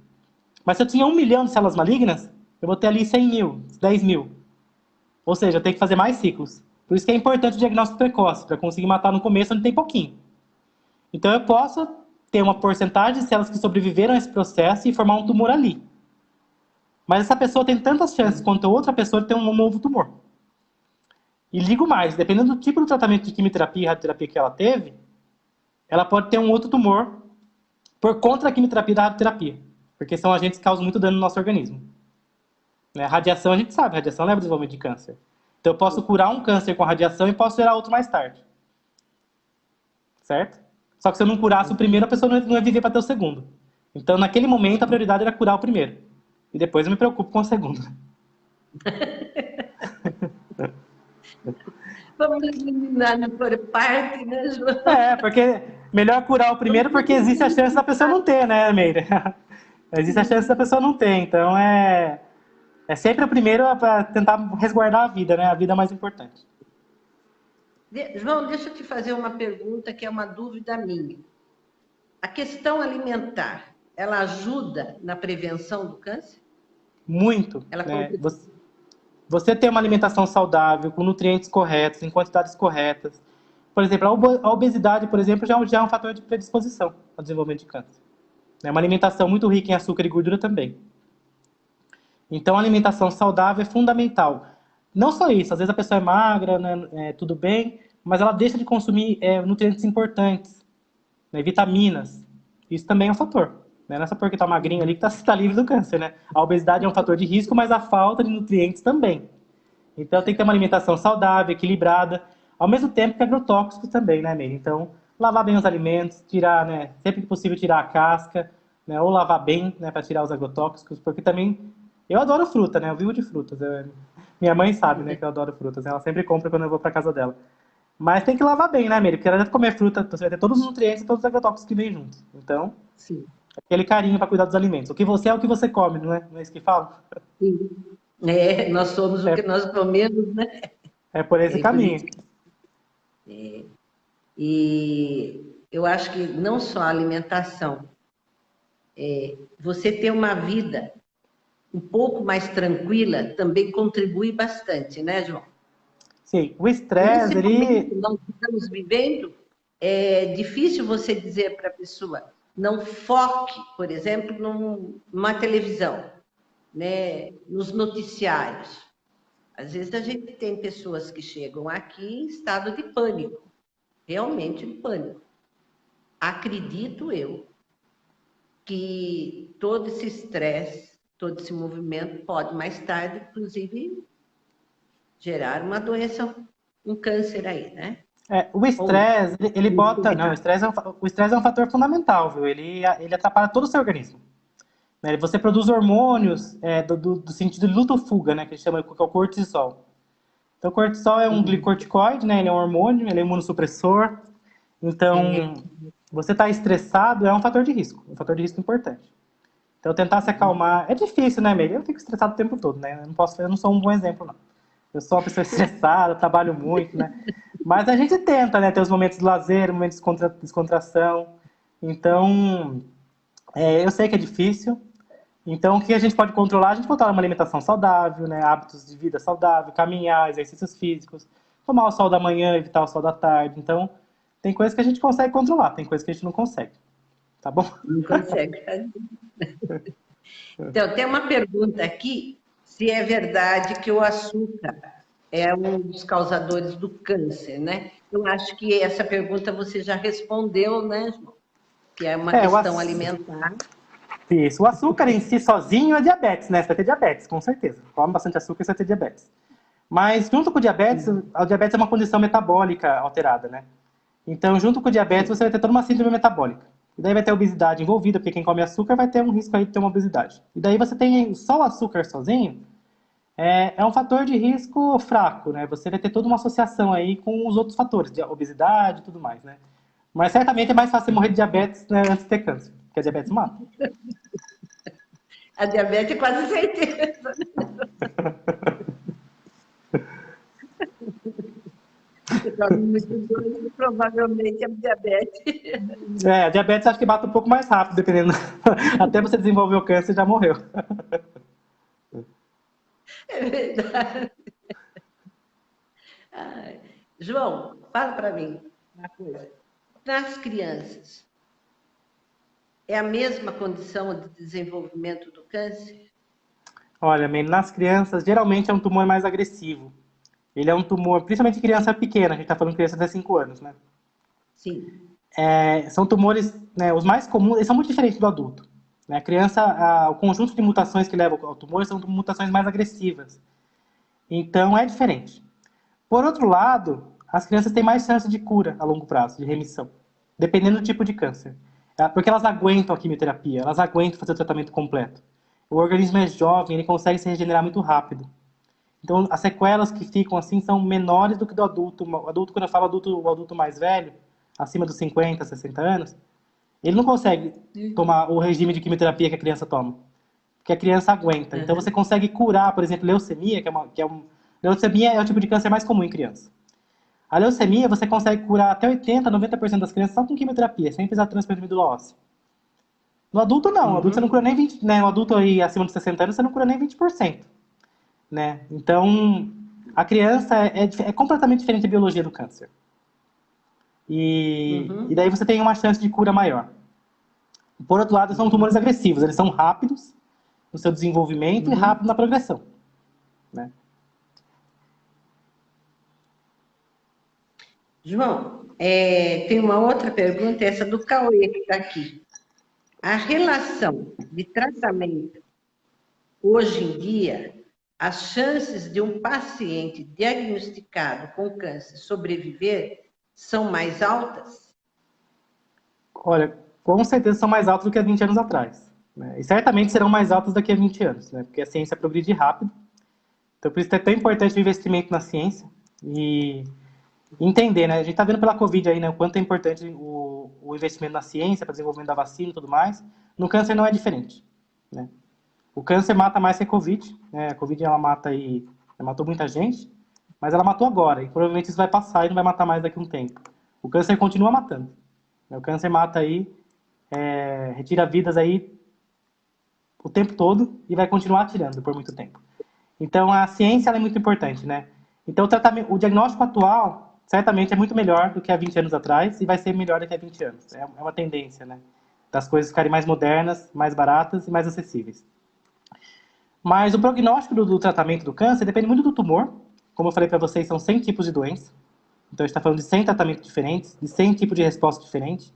Mas se eu tinha 1 milhão de células malignas, eu vou ter ali 100 mil, 10 mil. Ou seja, eu tenho que fazer mais ciclos. Por isso que é importante o diagnóstico precoce, para conseguir matar no começo onde tem pouquinho. Então eu posso ter uma porcentagem de células que sobreviveram a esse processo e formar um tumor ali. Mas essa pessoa tem tantas chances quanto a outra pessoa de ter um novo tumor. E digo mais, dependendo do tipo de tratamento de quimioterapia e radioterapia que ela teve, ela pode ter um outro tumor por conta da quimioterapia e da radioterapia. Porque são agentes que causam muito dano no nosso organismo. Né? Radiação, a gente sabe, radiação leva ao desenvolvimento de câncer. Então eu posso curar um câncer com radiação e posso gerar outro mais tarde. Certo? Só que se eu não curasse o primeiro, a pessoa não ia viver para ter o segundo. Então, naquele momento, a prioridade era curar o primeiro. E depois eu me preocupo com o segundo. Vamos eliminar por parte, né, João? Porque melhor curar o primeiro porque existe a chance da pessoa não ter, né, Meire? Existe a chance da pessoa não ter. Então, é sempre o primeiro para tentar resguardar a vida, né? A vida é mais importante. João, deixa eu te fazer uma pergunta que é uma dúvida minha. A questão alimentar, ela ajuda na prevenção do câncer? Muito. Né? Você ter uma alimentação saudável, com nutrientes corretos, em quantidades corretas. Por exemplo, a obesidade, por exemplo, já é um fator de predisposição ao desenvolvimento de câncer. Uma alimentação muito rica em açúcar e gordura também. Então, a alimentação saudável é fundamental. Não só isso, às vezes a pessoa é magra, né, tudo bem, mas ela deixa de consumir nutrientes importantes, né, vitaminas. Isso também é um fator. Né? Não é só porque está magrinho ali que está livre do câncer. Né? A obesidade é um fator de risco, mas a falta de nutrientes também. Então, tem que ter uma alimentação saudável, equilibrada, ao mesmo tempo que agrotóxicos também, né, Meire? Então, lavar bem os alimentos, tirar, né, sempre que possível, tirar a casca, né, ou lavar bem, né, para tirar os agrotóxicos, porque também... Eu adoro fruta, né? Eu vivo de frutas. Minha mãe sabe, né, que eu adoro frutas. Ela sempre compra quando eu vou para casa dela. Mas tem que lavar bem, né, Meire? Porque ela deve comer fruta, você vai ter todos os nutrientes e todos os agrotóxicos que vêm juntos. Então, sim, aquele carinho para cuidar dos alimentos. O que você é o que você come, não é? Não é isso que fala? Sim. Nós somos o que nós comemos, né? É por esse caminho. E eu acho que não só a alimentação, você ter uma vida um pouco mais tranquila também contribui bastante, né, João? Sim, o Nesse estresse, momento que ele... nós estamos vivendo, é difícil você dizer para a pessoa, não foque, por exemplo, numa televisão, né, nos noticiários. Às vezes a gente tem pessoas que chegam aqui em estado de pânico, realmente em pânico. Acredito eu que todo esse estresse, todo esse movimento pode mais tarde, inclusive, gerar uma doença, um câncer aí, né? O Ou estresse, ele bota... Não, o estresse é um fator fundamental, viu? Ele atrapalha todo o seu organismo. Né? Você produz hormônios do sentido de luta ou fuga, né? Que a gente chama, que é o cortisol. Então, o cortisol é um glicorticoide, né? Ele é um hormônio, ele é imunossupressor. Então, você está estressado é um fator de risco importante. Então, tentar se acalmar... É difícil, né, Meire? Eu fico estressado o tempo todo, né? Eu não sou um bom exemplo, não. Eu sou uma pessoa estressada, trabalho muito, né? Mas a gente tenta, né? Ter os momentos de lazer, momentos de descontração. Então, eu sei que é difícil. Então, o que a gente pode controlar? A gente controla uma alimentação saudável, né? Hábitos de vida saudável, caminhar, exercícios físicos, tomar o sol da manhã, evitar o sol da tarde. Então, tem coisas que a gente consegue controlar, tem coisas que a gente não consegue. Tá bom? não consegue fazer. Então, tem uma pergunta aqui, se é verdade que o açúcar é um dos causadores do câncer, né? Eu acho que essa pergunta você já respondeu, né, João? Que é uma É, o, questão aç... alimentar. Isso. O açúcar em si sozinho é diabetes, né? Você vai ter diabetes, com certeza. Come bastante açúcar e você vai ter diabetes. Mas junto com o diabetes é uma condição metabólica alterada, né? Então, junto com o diabetes, você vai ter toda uma síndrome metabólica. E daí vai ter obesidade envolvida, porque quem come açúcar vai ter um risco aí de ter uma obesidade. E daí você tem só o açúcar sozinho, é um fator de risco fraco, né? Você vai ter toda uma associação aí com os outros fatores, de obesidade e tudo mais, né? Mas certamente é mais fácil você morrer de diabetes, né, antes de ter câncer, porque a diabetes mata. A diabetes é quase certeza. Você come muito doce, provavelmente é diabetes. A diabetes acho que mata um pouco mais rápido, dependendo. Até você desenvolver o câncer, já morreu. É verdade. Ai. João, fala para mim uma coisa. Nas crianças, é a mesma condição de desenvolvimento do câncer? Olha, nas crianças, geralmente é um tumor mais agressivo. Ele é um tumor, principalmente em criança pequena, a gente está falando de criança até 5 anos, né? Sim. São tumores, né, os mais comuns, eles são muito diferentes do adulto. Né? A criança, o conjunto de mutações que levam ao tumor são mutações mais agressivas. Então, é diferente. Por outro lado, as crianças têm mais chance de cura a longo prazo, de remissão, dependendo do tipo de câncer. Porque elas aguentam a quimioterapia, elas aguentam fazer o tratamento completo. O organismo é jovem, ele consegue se regenerar muito rápido. Então, as sequelas que ficam assim são menores do que do adulto. O adulto, quando eu falo adulto, o adulto mais velho, acima dos 50, 60 anos, ele não consegue tomar o regime de quimioterapia que a criança toma. Porque a criança aguenta. Então, você consegue curar, por exemplo, leucemia, leucemia é o tipo de câncer mais comum em criança. A leucemia, você consegue curar até 80, 90% das crianças só com quimioterapia, sem precisar de transplante de medula óssea. No adulto, não. No adulto, você não cura nem 20%, né? No adulto aí, acima de 60 anos, você não cura nem 20%. Né? Então, a criança é completamente diferente a biologia do câncer. E daí você tem uma chance de cura maior. Por outro lado, são tumores agressivos. Eles são rápidos no seu desenvolvimento e rápidos na progressão. Né? João, tem uma outra pergunta, essa do Cauê que está aqui. A relação de tratamento, hoje em dia, as chances de um paciente diagnosticado com câncer sobreviver são mais altas? Olha, com certeza são mais altos do que há 20 anos atrás. Né? E certamente serão mais altos daqui a 20 anos, né? Porque a ciência progride rápido. Então, por isso é tão importante o investimento na ciência e entender, né? A gente está vendo pela Covid aí, né? O quanto é importante o investimento na ciência para desenvolvimento da vacina e tudo mais. No câncer não é diferente, né? O câncer mata mais que a Covid, né? A Covid, ela matou muita gente, mas ela matou agora e provavelmente isso vai passar e não vai matar mais daqui a um tempo. o câncer continua matando. O câncer mata aí, retira vidas aí o tempo todo e vai continuar atirando por muito tempo. Então, a ciência ela é muito importante, né? Então, o diagnóstico atual, certamente, é muito melhor do que há 20 anos atrás e vai ser melhor daqui a 20 anos. É uma tendência, né? Das coisas ficarem mais modernas, mais baratas e mais acessíveis. Mas o prognóstico do tratamento do câncer depende muito do tumor. Como eu falei para vocês, são 100 tipos de doença. Então, a gente está falando de 100 tratamentos diferentes, de 100 tipos de resposta diferentes.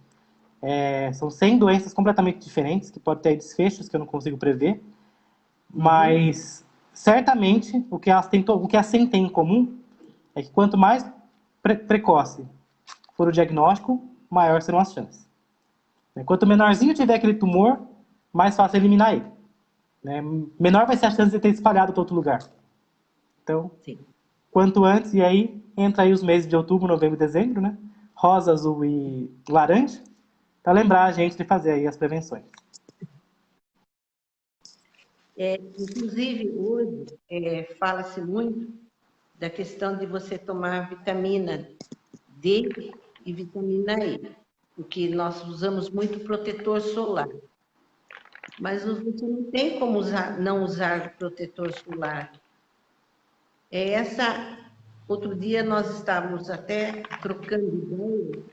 São 100 doenças completamente diferentes, que podem ter desfechos que eu não consigo prever. Mas, certamente, o que a 100 tem em comum é que quanto mais precoce for o diagnóstico, maior serão as chances. Quanto menorzinho tiver aquele tumor, mais fácil eliminar ele. Menor vai ser a chance de ter espalhado para outro lugar. Então, sim, quanto antes, e aí entra aí os meses de outubro, novembro e dezembro, né? Rosa, azul e laranja, para lembrar a gente de fazer aí as prevenções. Inclusive, hoje, fala-se muito da questão de você tomar vitamina D e vitamina E, porque nós usamos muito protetor solar. Mas você não tem como não usar protetor solar. Outro dia nós estávamos até trocando ideia,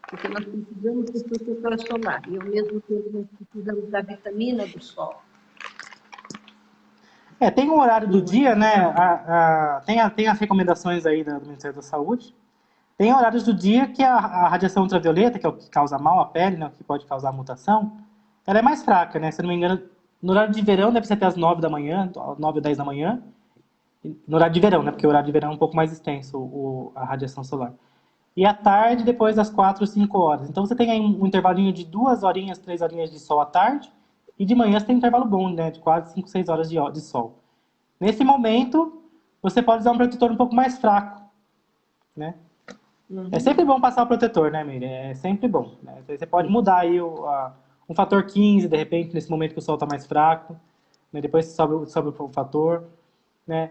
porque nós precisamos do protetor solar, e ao mesmo tempo nós precisamos da vitamina do sol. Tem um horário do dia, né? Tem as recomendações aí do Ministério da Saúde. Tem horários do dia que a radiação ultravioleta, que é o que causa mal à pele, né, que pode causar mutação, ela é mais fraca, né? Se eu não me engano, no horário de verão deve ser até as 9 da manhã, 9 ou 10 da manhã. No horário de verão, né? Porque o horário de verão é um pouco mais extenso, a radiação solar. E à tarde, depois das 4 ou 5 horas. Então, você tem aí um intervalinho de 2 horinhas, 3 horinhas de sol à tarde. E de manhã você tem um intervalo bom, né? De quase 5, 6 horas de sol. Nesse momento, você pode usar um protetor um pouco mais fraco, né? É sempre bom passar o protetor, né, Miriam? É sempre bom. Né? Você pode mudar aí um fator 15, de repente, nesse momento que o sol está mais fraco. Né? Depois você sobe o fator, né?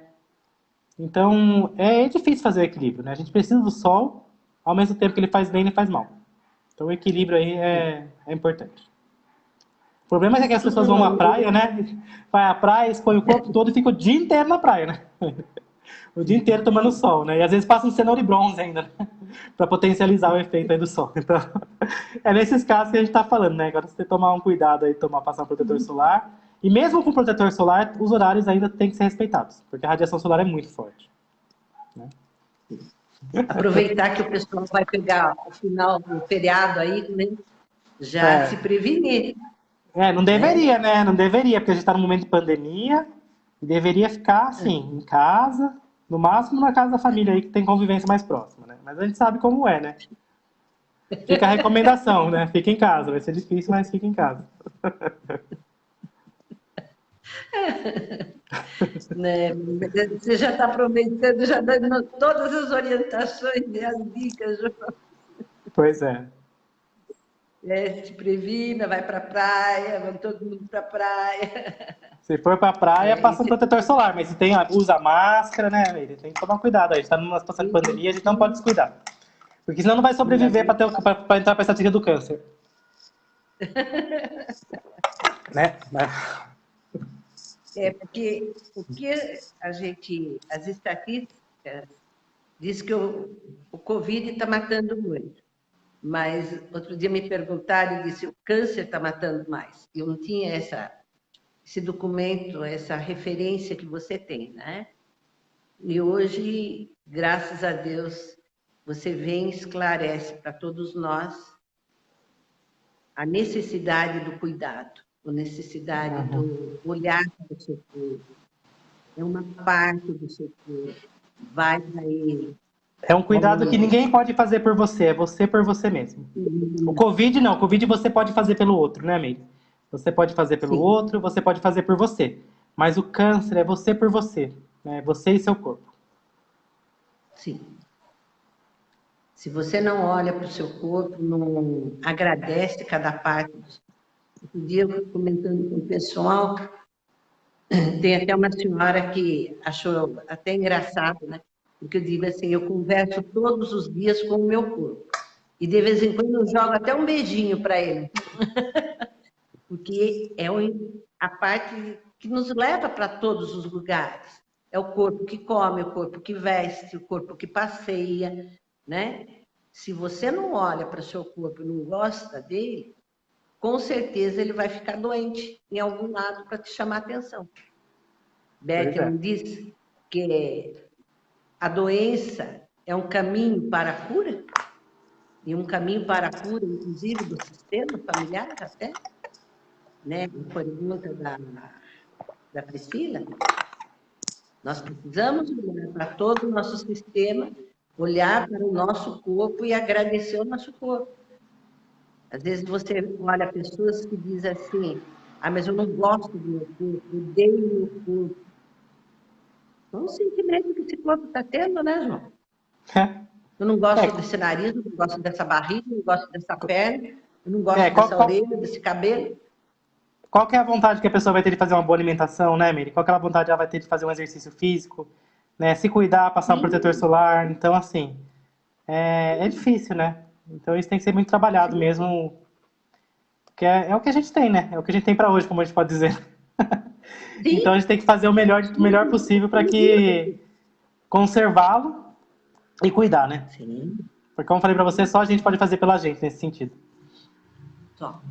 Então, é difícil fazer o equilíbrio, né? A gente precisa do sol, ao mesmo tempo que ele faz bem, ele faz mal. Então, o equilíbrio aí é importante. O problema é que as pessoas vão à praia, né? Vai à praia, expõe o corpo todo e fica o dia inteiro na praia, né? O dia inteiro tomando sol, né? E às vezes passa um cenoura e bronze ainda, né? Para potencializar o efeito aí do sol. Então, é nesses casos que a gente está falando, né? Agora você tomar um cuidado aí, passar um protetor solar. E mesmo com protetor solar, os horários ainda têm que ser respeitados, porque a radiação solar é muito forte. Né? Aproveitar que o pessoal vai pegar o final do feriado aí, né? Já se prevenir. Não deveria, né? Não deveria, porque a gente está num momento de pandemia e deveria ficar, assim, em casa, no máximo na casa da família aí, que tem convivência mais próxima, né? Mas a gente sabe como é, né? Fica a recomendação, né? Fica em casa. Vai ser difícil, mas fica em casa. Né? Você já está aproveitando, já dando todas as orientações e as dicas, João. Pois é. Se previna, vai para a praia, vão todo mundo para a praia. Se for para a praia, passa um protetor solar, mas usa máscara, né? Tem que tomar cuidado. A gente está numa situação de pandemia, a gente não pode descuidar. Porque senão não vai sobreviver para entrar para essa trilha do câncer. Né? Porque o que as estatísticas diz que o Covid está matando muito. Mas outro dia me perguntaram e disse o câncer está matando mais. Eu não tinha esse documento, essa referência que você tem, né? E hoje, graças a Deus, você vem e esclarece para todos nós a necessidade do cuidado, a necessidade do olhar para o seu corpo. É uma parte do seu corpo. Vai para ele. É um cuidado que ninguém pode fazer por você, é você por você mesmo. O Covid não, o Covid você pode fazer pelo outro, né, amiga? Você pode fazer pelo outro, você pode fazer por você. Mas o câncer é você por você, né? Você e seu corpo. Sim. Se você não olha para o seu corpo, não agradece cada parte. Outro dia, eu comentando com o pessoal, tem até uma senhora que achou até engraçado, né? Porque eu digo assim, eu converso todos os dias com o meu corpo. E de vez em quando eu jogo até um beijinho para ele. Porque é a parte que nos leva para todos os lugares. É o corpo que come, o corpo que veste, o corpo que passeia, né? Se você não olha para o seu corpo e não gosta dele, com certeza ele vai ficar doente em algum lado para te chamar a atenção. Beck não diz que a doença é um caminho para a cura? E um caminho para a cura, inclusive, do sistema familiar até? Né? A pergunta da Priscila. Nós precisamos olhar para todo o nosso sistema, olhar para o nosso corpo e agradecer o nosso corpo. Às vezes você olha pessoas que dizem assim, mas eu não gosto do meu corpo, eu odeio o meu corpo. Não sentimento que esse corpo está tendo, né, João? Eu não gosto desse nariz, eu não gosto dessa barriga, eu não gosto dessa perna, eu não gosto dessa orelha, desse cabelo. Qual que é a vontade que a pessoa vai ter de fazer uma boa alimentação, né, Miri? Qual que é a vontade ela vai ter de fazer um exercício físico, né? Se cuidar, passar um protetor solar. Então, assim, é difícil, né? Então, isso tem que ser muito trabalhado mesmo. Porque é o que a gente tem, né? É o que a gente tem para hoje, como a gente pode dizer. Então, a gente tem que fazer o melhor possível para que conservá-lo e cuidar, né? Sim. Porque, como eu falei para você, só a gente pode fazer pela gente nesse sentido. Só.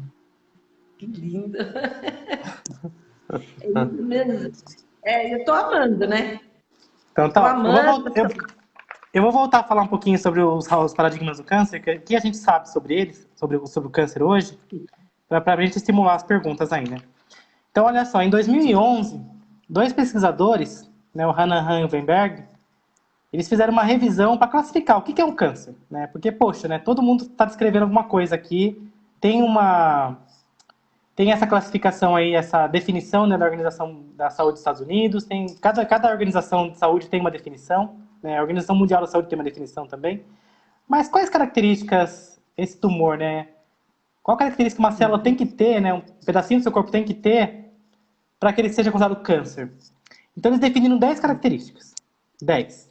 Que lindo. É isso mesmo. Eu tô amando, né? Então, tá. Eu vou voltar a falar um pouquinho sobre os paradigmas do câncer, que a gente sabe sobre eles, sobre o câncer hoje, para a gente estimular as perguntas aí, né? Então, olha só, em 2011, 2 pesquisadores, né, o Hanahan e o Weinberg, eles fizeram uma revisão para classificar o que é um câncer, né? Porque, poxa, né, todo mundo está descrevendo alguma coisa aqui, tem essa classificação aí, essa definição, né, da Organização da Saúde dos Estados Unidos, cada organização de saúde tem uma definição, né, a Organização Mundial da Saúde tem uma definição também. Mas quais características esse tumor, né? Qual característica uma célula tem que ter, né, um pedacinho do seu corpo tem que ter para que ele seja considerado câncer? Então eles definiram 10 características. 10.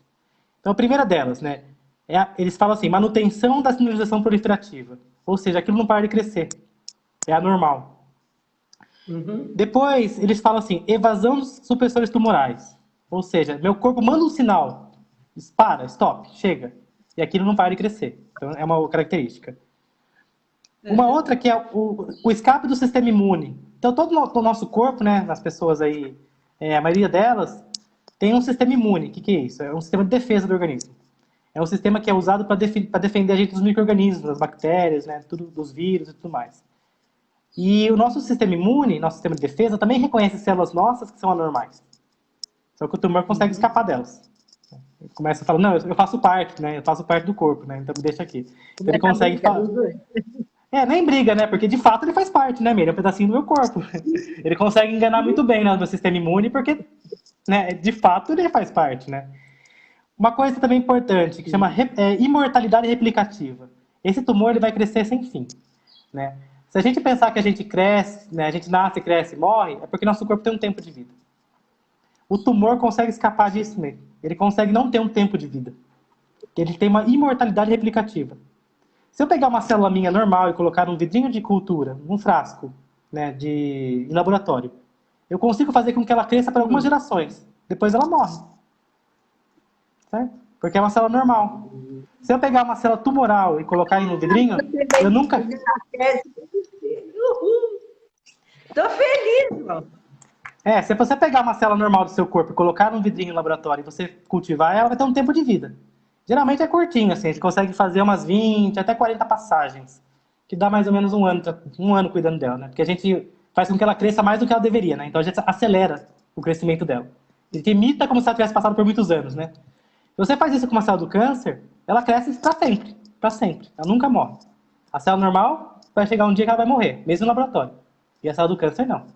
Então a primeira delas, né, eles falam assim, manutenção da sinalização proliferativa. Ou seja, aquilo não para de crescer. É anormal. Depois, eles falam assim, evasão dos supressores tumorais. Ou seja, meu corpo manda um sinal. Para, stop, chega. E aquilo não para de crescer. Então, é uma característica. Uma outra que é o escape do sistema imune. Então, todo o nosso corpo, né, nas pessoas aí, a maioria delas, tem um sistema imune. O que é isso? É um sistema de defesa do organismo. É um sistema que é usado para defender a gente dos micro-organismos, das bactérias, né, dos vírus e tudo mais. E o nosso sistema imune, nosso sistema de defesa, também reconhece células nossas que são anormais. Só que o tumor consegue escapar delas. Ele começa a falar, não, eu faço parte, né? Eu faço parte do corpo, né? Então me deixa aqui. Então, ele consegue falar... nem briga, né? Porque de fato ele faz parte, né, Miriam? É um pedacinho do meu corpo. Ele consegue enganar muito bem, né, o meu sistema imune, porque, né, de fato ele faz parte, né? Uma coisa também importante, que chama imortalidade replicativa. Esse tumor ele vai crescer sem fim, né? Se a gente pensar que a gente cresce, né, a gente nasce, cresce e morre, é porque nosso corpo tem um tempo de vida. O tumor consegue escapar disso mesmo. Ele consegue não ter um tempo de vida. Ele tem uma imortalidade replicativa. Se eu pegar uma célula minha normal e colocar num vidrinho de cultura, num frasco, né, em laboratório, eu consigo fazer com que ela cresça por algumas gerações. Depois ela morre. Certo? Porque é uma célula normal. Se eu pegar uma célula tumoral e colocar no vidrinho, eu nunca... Tô feliz, irmão. Se você pegar uma célula normal do seu corpo e colocar num vidrinho no laboratório e você cultivar, ela vai ter um tempo de vida. Geralmente é curtinho, assim, a gente consegue fazer umas 20 até 40 passagens, que dá mais ou menos um ano cuidando dela, né? Porque a gente faz com que ela cresça mais do que ela deveria, né? Então a gente acelera o crescimento dela. A gente imita como se ela tivesse passado por muitos anos, né? Se você faz isso com uma célula do câncer, ela cresce para sempre. Ela nunca morre. A célula normal vai chegar um dia que ela vai morrer, mesmo no laboratório. E a célula do câncer não.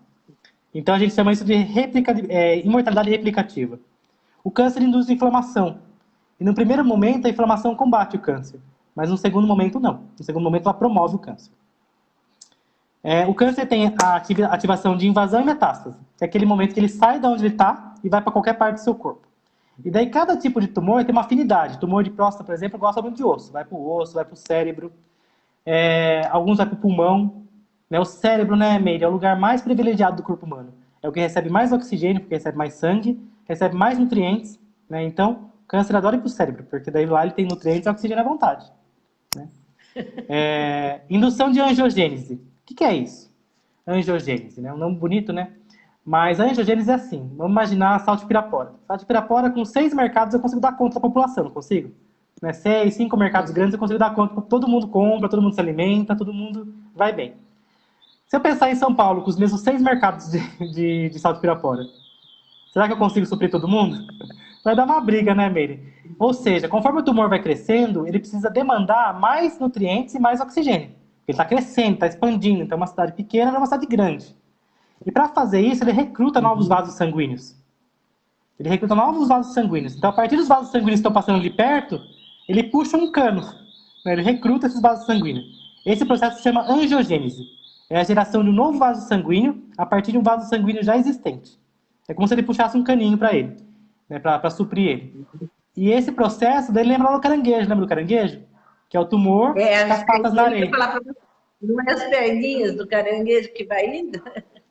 Então a gente chama isso de imortalidade replicativa. O câncer induz inflamação. E no primeiro momento a inflamação combate o câncer. Mas no segundo momento não. No segundo momento ela promove o câncer. O câncer tem a ativação de invasão e metástase. Que é aquele momento que ele sai de onde ele está e vai para qualquer parte do seu corpo. E daí cada tipo de tumor tem uma afinidade. Tumor de próstata, por exemplo, gosta muito de osso. Vai para o osso, vai para o cérebro. Alguns vai para o pulmão. Né? O cérebro, né, Meire, é o lugar mais privilegiado do corpo humano. É o que recebe mais oxigênio, porque recebe mais sangue, recebe mais nutrientes. Né? Então, o câncer adora ir para o cérebro, porque daí lá ele tem nutrientes e oxigênio à vontade. Né? Indução de angiogênese. O que é isso? Angiogênese, né? Um nome bonito, né? Mas a angiogênese é assim. Vamos imaginar Salto de Pirapora. Salto de Pirapora, com 6 mercados, eu consigo dar conta da população, não consigo? Né? 6, 5 mercados grandes, eu consigo dar conta. Todo mundo compra, todo mundo se alimenta, todo mundo vai bem. Se eu pensar em São Paulo, com os mesmos 6 mercados de Salto de Pirapora, será que eu consigo suprir todo mundo? Vai dar uma briga, né, Meire? Ou seja, conforme o tumor vai crescendo, ele precisa demandar mais nutrientes e mais oxigênio. Ele está crescendo, está expandindo. Então, uma cidade pequena é uma cidade grande. E para fazer isso, ele recruta novos vasos sanguíneos. Ele recruta novos vasos sanguíneos. Então, a partir dos vasos sanguíneos que estão passando ali perto, ele puxa um cano. Ele recruta esses vasos sanguíneos. Esse processo se chama angiogênese. É a geração de um novo vaso sanguíneo a partir de um vaso sanguíneo já existente. É como se ele puxasse um caninho para ele, né, para suprir ele. E esse processo, daí lembra do caranguejo. Lembra do caranguejo? Que é o tumor com as patas na areia. Não é as perninhas do caranguejo que vai indo?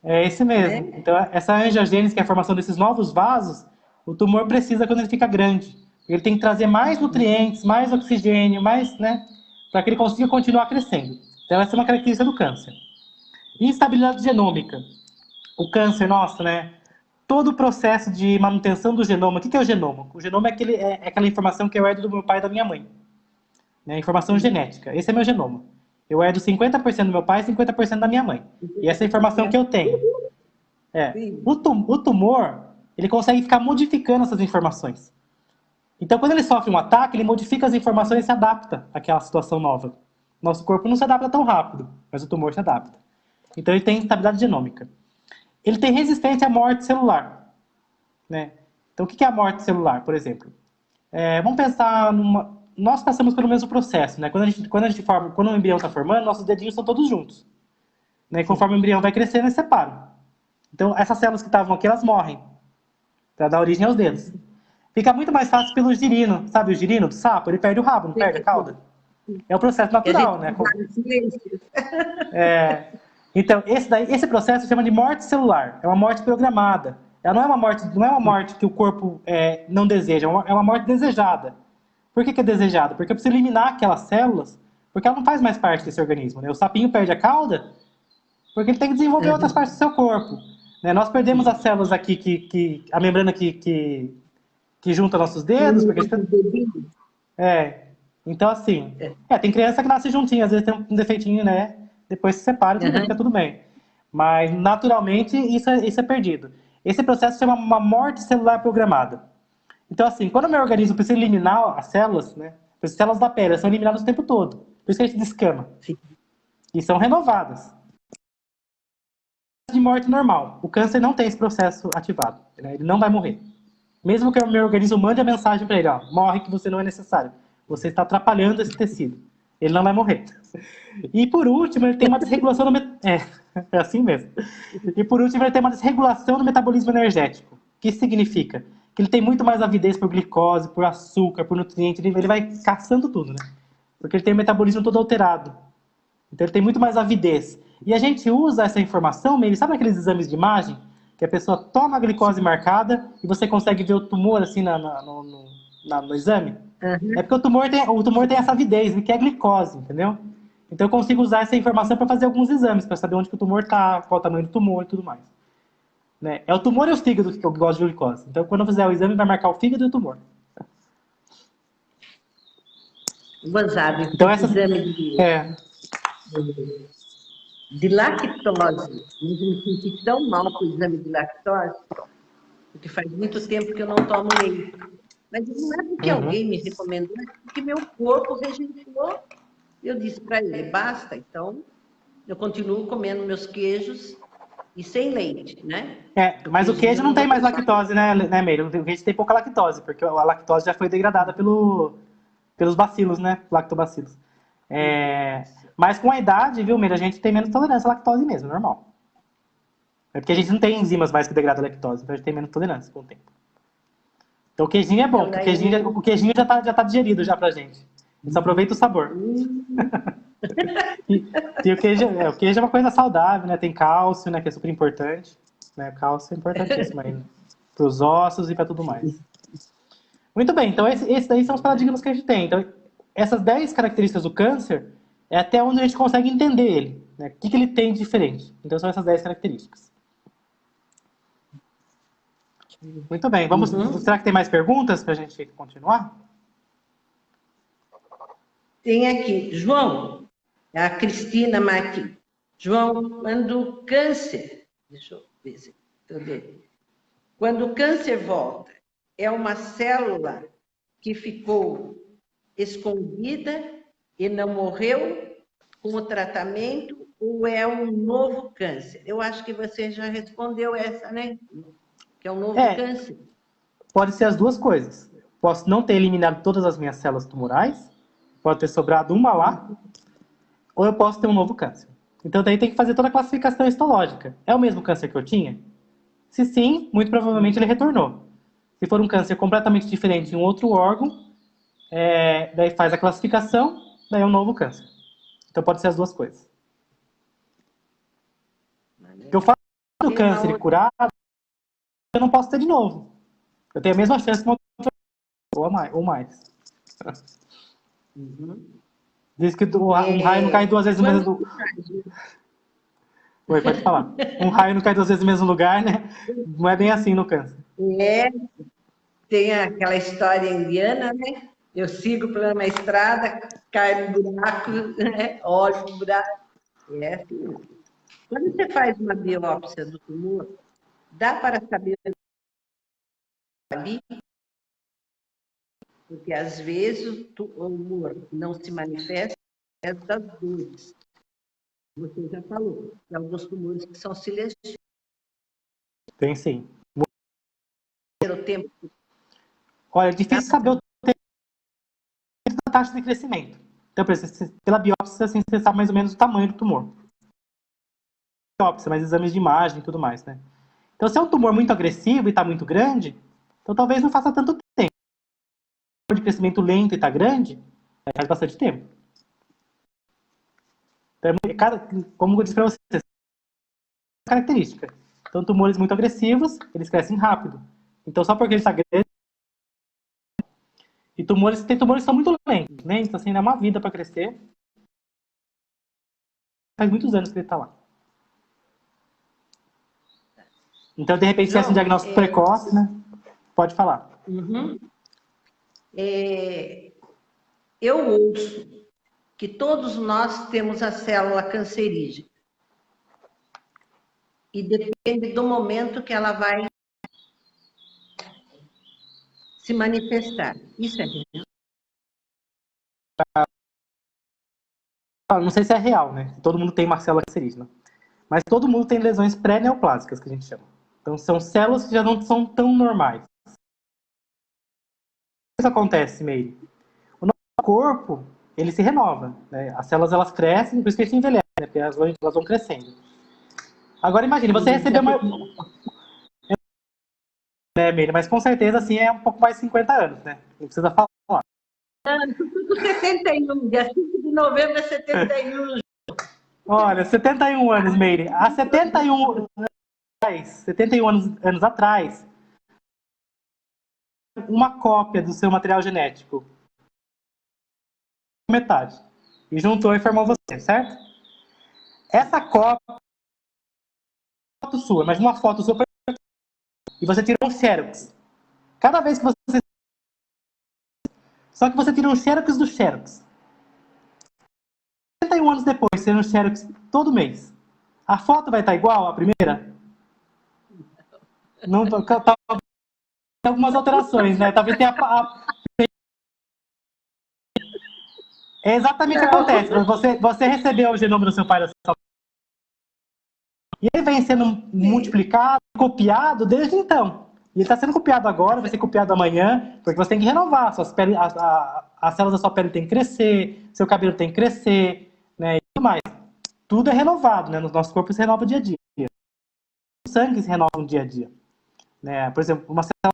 É esse mesmo. Então, essa angiogênese, que é a formação desses novos vasos, o tumor precisa quando ele fica grande. Ele tem que trazer mais nutrientes, mais oxigênio, mais, né, para que ele consiga continuar crescendo. Então, essa é uma característica do câncer. Instabilidade genômica. O câncer, nossa, né? Todo o processo de manutenção do genoma. O que é o genoma? O genoma é aquela informação que eu herdo do meu pai e da minha mãe. Né? Informação genética. Esse é meu genoma. Eu herdo 50% do meu pai e 50% da minha mãe. E essa é a informação que eu tenho. O tumor, ele consegue ficar modificando essas informações. Então, quando ele sofre um ataque, ele modifica as informações e se adapta àquela situação nova. Nosso corpo não se adapta tão rápido, mas o tumor se adapta. Então, ele tem instabilidade genômica. Ele tem resistência à morte celular. Né? Então, o que é a morte celular, por exemplo? Vamos pensar numa... Nós passamos pelo mesmo processo. Né? Quando o embrião está formando, nossos dedinhos estão todos juntos. Né? E conforme o embrião vai crescendo, eles separam. Então, essas células que estavam aqui, elas morrem. Para dar origem aos dedos. Fica muito mais fácil pelo girino. Sabe o girino do sapo? Ele perde o rabo, não perde a cauda? É o processo natural, né? Então, esse processo se chama de morte celular. É uma morte programada. Ela não é uma morte que o corpo não deseja, é uma morte desejada. Por que é desejada? Porque eu preciso eliminar aquelas células, porque ela não faz mais parte desse organismo. Né? O sapinho perde a cauda porque ele tem que desenvolver outras partes do seu corpo. Né? Nós perdemos as células aqui, a membrana que junta nossos dedos. Porque então, assim, tem criança que nasce juntinho, às vezes tem um defeitinho, né? Depois se separa e fica tudo bem. Mas, naturalmente, isso é perdido. Esse processo se chama uma morte celular programada. Então, assim, quando o meu organismo precisa eliminar as células, né? As células da pele são eliminadas o tempo todo. Por isso que a gente descama. Sim. E são renovadas. De morte normal. O câncer não tem esse processo ativado. Né? Ele não vai morrer. Mesmo que o meu organismo mande a mensagem para ele, ó, morre que você não é necessário. Você está atrapalhando esse tecido. Ele não vai morrer. E por último, ele tem uma desregulação é assim mesmo. E por último, ele tem uma desregulação do metabolismo energético. O que isso significa? Que ele tem muito mais avidez por glicose, por açúcar, por nutriente. Ele vai caçando tudo, né? Porque ele tem o metabolismo todo alterado. Então ele tem muito mais avidez. E a gente usa essa informação, meio, sabe aqueles exames de imagem? Que a pessoa toma a glicose marcada e você consegue ver o tumor assim no exame? É porque o tumor tem essa avidez, ele quer glicose, entendeu? Então eu consigo usar essa informação para fazer alguns exames, para saber onde que o tumor está, qual o tamanho do tumor e tudo mais. Né? É o tumor e o fígado que eu gosto de glicose. Então quando eu fizer o exame, vai marcar o fígado e o tumor. Gonzaga, então essa exame de lactose. Eu me senti tão mal com o exame de lactose, porque faz muito tempo que eu não tomo leite. Mas não é porque alguém me recomendou, é porque meu corpo rejeitou. Eu disse para ele, basta. Então, eu continuo comendo meus queijos e sem leite, né? Mas o queijo não tem mais lactose, né, Meire? O queijo tem pouca lactose, porque a lactose já foi degradada pelos bacilos, né? Lactobacilos. Mas com a idade, viu, Meire, a gente tem menos tolerância à lactose mesmo, normal. É porque a gente não tem enzimas mais que degradam a lactose, então a gente tem menos tolerância com o tempo. Então o queijinho é bom, porque o queijinho já tá digerido já pra gente. A gente só aproveita o sabor. E o queijo é uma coisa saudável, né? Tem cálcio, né? Que é super importante. Né? Cálcio é importantíssimo aí, né? Para os ossos e para tudo mais. Muito bem, então esses daí são os paradigmas que a gente tem. Então, essas 10 características do câncer é até onde a gente consegue entender ele. Né? O que ele tem de diferente. Então, são essas 10 características. Muito bem, vamos. Será que tem mais perguntas para a gente continuar? Tem aqui, João, a Cristina Martins. João, quando o câncer, deixa eu ver se eu dei. Quando o câncer volta, é uma célula que ficou escondida e não morreu com o tratamento ou é um novo câncer? Eu acho que você já respondeu essa, né? Que é um novo câncer. Pode ser as duas coisas. Posso não ter eliminado todas as minhas células tumorais, pode ter sobrado uma lá, ou eu posso ter um novo câncer. Então daí tem que fazer toda a classificação histológica. É o mesmo câncer que eu tinha? Se sim, muito provavelmente ele retornou. Se for um câncer completamente diferente em um outro órgão, daí faz a classificação, daí é um novo câncer. Então pode ser as duas coisas. Porque eu falo do câncer e curado, eu não posso ter de novo. Eu tenho a mesma chance de uma ou mais. Diz que um raio não cai duas vezes no mesmo lugar. Oi, pode falar. Um raio não cai duas vezes no mesmo lugar, né? Não é bem assim no câncer. Tem aquela história indiana, né? Eu sigo pela uma estrada, caio no buraco, né? Olho no buraco. É assim. Quando você faz uma biópsia do tumor, dá para saber ali, porque às vezes o tumor não se manifesta das dores. Você já falou, tem alguns tumores que são silenciosos. Tem sim. O tempo. Olha, é difícil saber o tempo da taxa de crescimento. Então, por exemplo, pela biópsia, assim, você sabe mais ou menos o tamanho do tumor. Biópsia, mas exames de imagem e tudo mais, né? Então, se é um tumor muito agressivo e está muito grande, então talvez não faça tanto tempo. Se o tumor de crescimento lento e está grande, faz bastante tempo. Então, como eu disse para vocês, é característica. Então, tumores muito agressivos, eles crescem rápido. Então, só porque ele está grande. E tem tumores que são muito lentos, né? Então, assim, ainda é uma vida para crescer. Faz muitos anos que ele está lá. Então, de repente, se tivesse um diagnóstico precoce, né? Pode falar. Eu ouço que todos nós temos a célula cancerígena. E depende do momento que ela vai se manifestar. Isso é real? Não sei se é real, né? Todo mundo tem uma célula cancerígena. Mas todo mundo tem lesões pré-neoplásicas, que a gente chama. Então, são células que já não são tão normais. O que acontece, Meire? O nosso corpo, ele se renova. Né? As células, elas crescem, por isso que a gente envelhece, né? Porque elas vão crescendo. Agora, imagine, você recebeu uma... Né, Meire? Mas com certeza, assim, é um pouco mais de 50 anos, né? Não precisa falar. 71, dia 5 de novembro é 71. Olha, 71 anos, Meire. Há 71 anos atrás, uma cópia do seu material genético, metade, e juntou e formou você, certo? Essa cópia é uma foto sua, mas uma foto sua e você tira um xerox. Cada vez que você... Só que você tira um xerox do xerox. 71 anos depois, tira um xerox todo mês. A foto vai estar igual à primeira? Não, tem algumas alterações, né? Talvez tenha É exatamente o que acontece. Você recebeu o genoma do seu pai da sua... E ele vem sendo multiplicado, copiado desde então. E ele está sendo copiado agora, vai ser copiado amanhã, porque você tem que renovar. As células da sua pele têm que crescer, seu cabelo tem que crescer, né? E tudo mais. Tudo é renovado, né? No nosso corpo se renova dia a dia. O sangue se renova no dia a dia. Né? Por exemplo, uma célula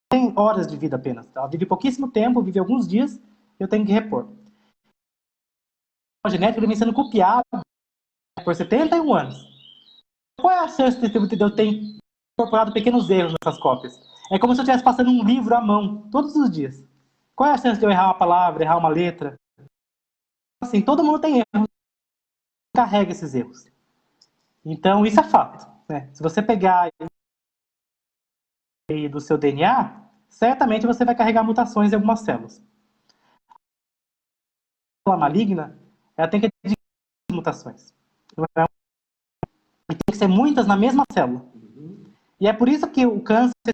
tem horas de vida apenas. Ela vive pouquíssimo tempo, vive alguns dias, e eu tenho que repor. genético ele vem sendo copiado por 71 anos. Qual é a chance de eu ter incorporado pequenos erros nessas cópias? É como se eu estivesse passando um livro à mão, todos os dias. Qual é a chance de eu errar uma palavra, errar uma letra? Assim, todo mundo tem erros, carrega esses erros. Então, isso é fato, né? Se você pegar aí do seu DNA, certamente você vai carregar mutações em algumas células. A célula maligna, ela tem que ter mutações. E tem que ser muitas na mesma célula. E é por isso que o câncer é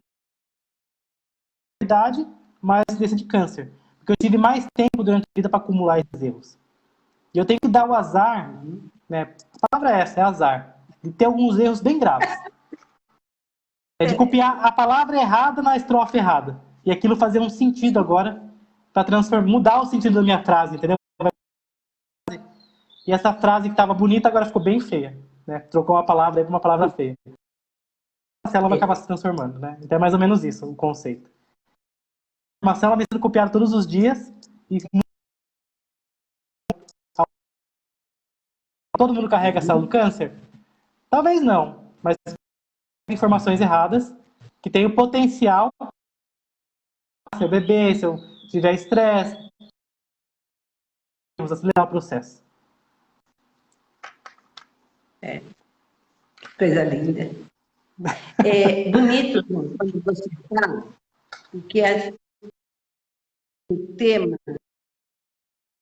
idade, mais incidência de câncer. Porque eu tive mais tempo durante a vida para acumular esses erros. E eu tenho que dar o azar, né? A palavra é essa, é azar, de ter alguns erros bem graves. É de copiar a palavra errada na estrofe errada. E aquilo fazer um sentido agora, para mudar o sentido da minha frase, entendeu? E essa frase que estava bonita agora ficou bem feia, né? Trocou uma palavra aí por uma palavra feia. A célula vai acabar se transformando, né? Então é mais ou menos isso, o conceito. Uma célula vem sendo copiada todos os dias e todo mundo carrega a célula do câncer? Talvez não, mas informações erradas que tem o potencial, se eu beber, se eu tiver estresse, vamos acelerar o processo. Coisa linda. É bonito quando você fala, porque o tema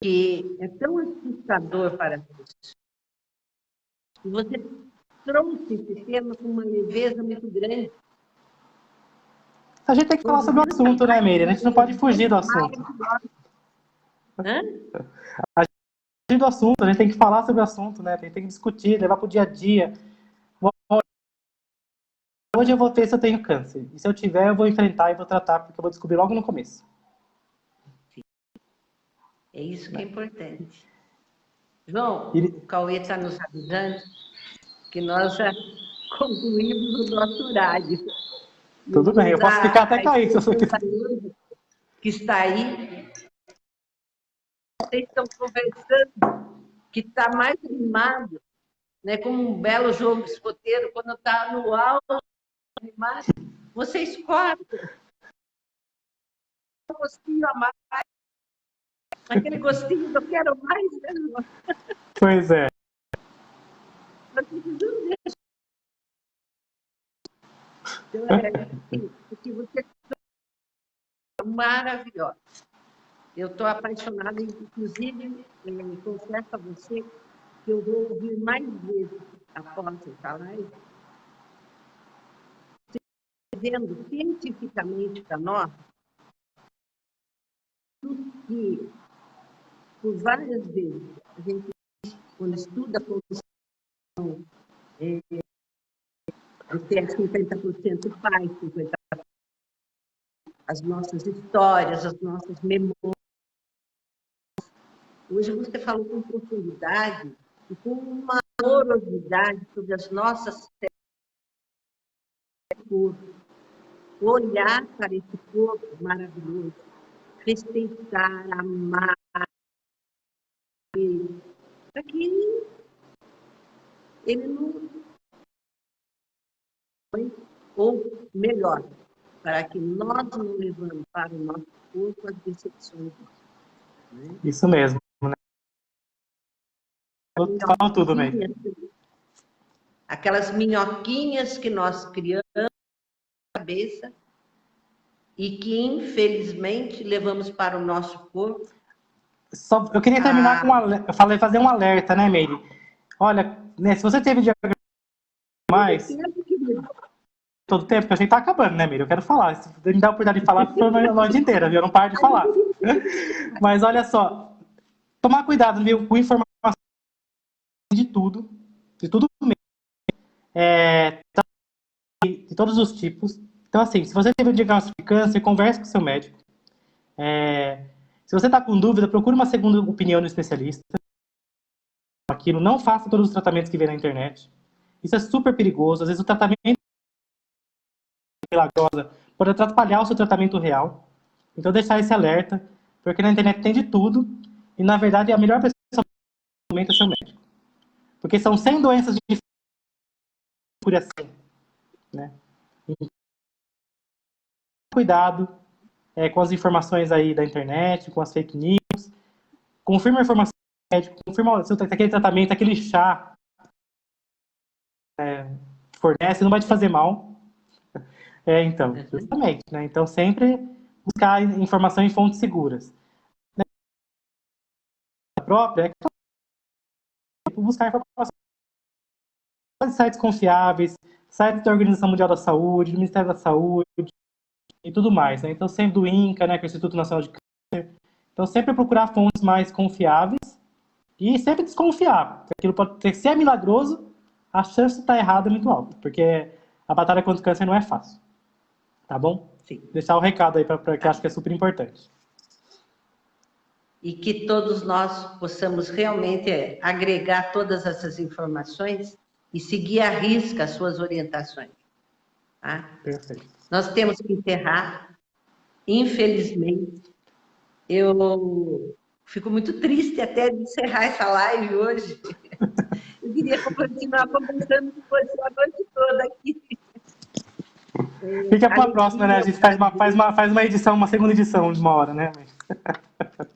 que é tão assustador para nós. E você trouxe esse tema com uma leveza muito grande. A gente tem que falar sobre o assunto, né, Meire? A gente não pode fugir do assunto. Hã? A gente tem que falar sobre o assunto, né? Tem que discutir, levar para o dia a dia. Hoje eu vou ver se eu tenho câncer. E se eu tiver, eu vou enfrentar e vou tratar, porque eu vou descobrir logo no começo. É isso que é importante. João, o Cauê está nos avisando que nós já concluímos o nosso horário. Tudo bem, eu posso ficar até cair se você quiser. Que está aí. Vocês estão conversando, que está mais animado, né, como um belo jogo escoteiro, quando está no alto, animado, vocês cortam. Um gostinho a mais. Aquele gostinho que eu quero mais, né? Pois é. Porque você é maravilhosa. Eu estou apaixonada, inclusive, confesso a você que eu vou ouvir mais vezes após essa live, dizendo cientificamente para nós que, por várias vezes, a gente, quando estuda a condição, você é 50% pai, 50% as nossas histórias, as nossas memórias. Hoje você falou com profundidade e com uma amorosidade sobre as nossas corpo, olhar para esse corpo maravilhoso, respeitar, amar ele, para que ele não... Ou melhor, para que nós não levamos para o nosso corpo as decepções. Né? Isso mesmo. Né? Fala tudo, Meire. Aquelas minhoquinhas que nós criamos na cabeça e que, infelizmente, levamos para o nosso corpo. Eu queria terminar com fazer um alerta, né, Meire? Olha, né, se você teve diagnóstico mais... Todo tempo, porque a gente tá acabando, né, Meire? Eu quero falar. Se me dá a oportunidade de falar, foi a noite inteira, viu? Eu não paro de falar. Mas olha só, tomar cuidado, viu? Com informação de tudo mesmo. De todos os tipos. Então, assim, se você teve um diagnóstico de câncer, converse com o seu médico. Se você está com dúvida, procure uma segunda opinião do especialista. Aquilo, não faça todos os tratamentos que vê na internet. Isso é super perigoso. Às vezes o tratamento milagrosa pode atrapalhar o seu tratamento real. Então, deixar esse alerta, porque na internet tem de tudo. E, na verdade, a melhor pessoa atendimento ao seu médico. Porque são 100 doenças diferentes por assim, né? Cuidado com as informações aí da internet, com as fake news. Confirma a informação do médico, confirma se aquele tratamento, aquele chá fornece, não vai te fazer mal. Então, justamente, né? Então, sempre buscar informação em fontes seguras. A própria é buscar informação em sites confiáveis, sites da Organização Mundial da Saúde, do Ministério da Saúde e tudo mais, né? Então, sempre do INCA, né, que é o Instituto Nacional de Câncer. Então, sempre procurar fontes mais confiáveis e sempre desconfiar. Aquilo pode ter, se é milagroso, a chance de estar errada é muito alta, porque a batalha contra o câncer não é fácil. Tá bom? Sim. Deixar o recado aí, para que eu acho que é super importante. E que todos nós possamos realmente agregar todas essas informações e seguir à risca as suas orientações. Tá? Perfeito. Nós temos que encerrar. Infelizmente, eu fico muito triste até de encerrar essa live hoje. Eu queria continuar conversando com você a noite toda aqui. Fica para a próxima, né? A gente faz uma edição, uma segunda edição de 1 hora, né?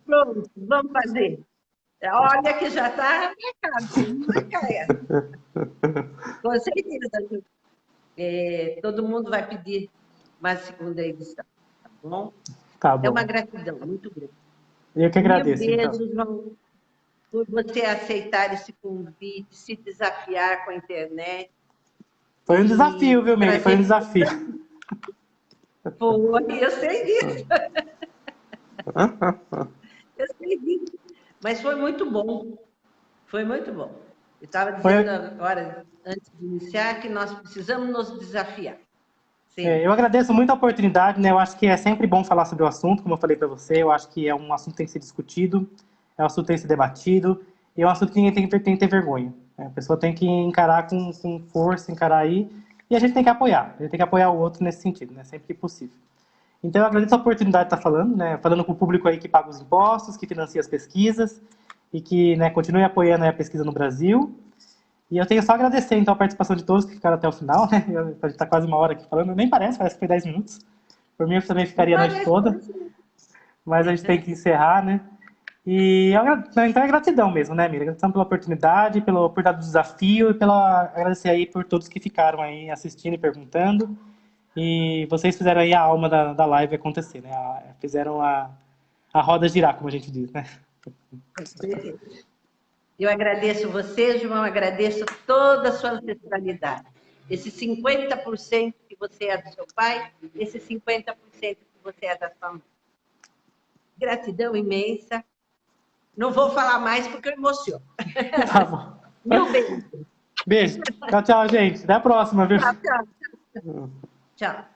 Pronto, vamos fazer. Olha que já está marcado. Com certeza. Todo mundo vai pedir uma segunda edição, tá bom? Tá bom. É uma gratidão muito grande. Eu que agradeço. Beijos, então. Por você aceitar esse convite, se desafiar com a internet. Foi um desafio, viu, Meire? Foi um desafio. Foi, eu sei disso. Eu sei disso. Mas foi muito bom. Foi muito bom. Eu estava dizendo agora, antes de iniciar, que nós precisamos nos desafiar. Eu agradeço muito a oportunidade, né? Eu acho que é sempre bom falar sobre o assunto, como eu falei para você. Eu acho que é um assunto que tem que ser discutido, é um assunto que tem que ser debatido, e é um assunto que ninguém tem que ter vergonha. A pessoa tem que encarar com força, encarar aí, e a gente tem que apoiar. A gente tem que apoiar o outro nesse sentido, né? Sempre que possível. Então, eu agradeço a oportunidade de estar falando, né? Falando com o público aí que paga os impostos, que financia as pesquisas, e que, né, continue apoiando a pesquisa no Brasil. E eu tenho só a agradecer, então, a participação de todos que ficaram até o final, né? A gente está quase 1 hora aqui falando, nem parece que foi 10 minutos. Por mim, eu também ficaria a noite toda, mas a gente tem que encerrar, né? E então é gratidão mesmo, né, Miriam? Gratidão pela oportunidade, pela oportunidade do desafio e agradecer aí por todos que ficaram aí assistindo e perguntando. E vocês fizeram aí a alma da live acontecer, né? Fizeram a roda girar, como a gente diz, né? Eu agradeço você, João, agradeço toda a sua ancestralidade. Esse 50% que você é do seu pai, esse 50% que você é da sua mãe. Gratidão imensa. Não vou falar mais porque eu emociono. Tá bom. Meu beijo. Beijo. Tchau, tchau, gente. Até a próxima, viu? Tchau, tchau. Tchau.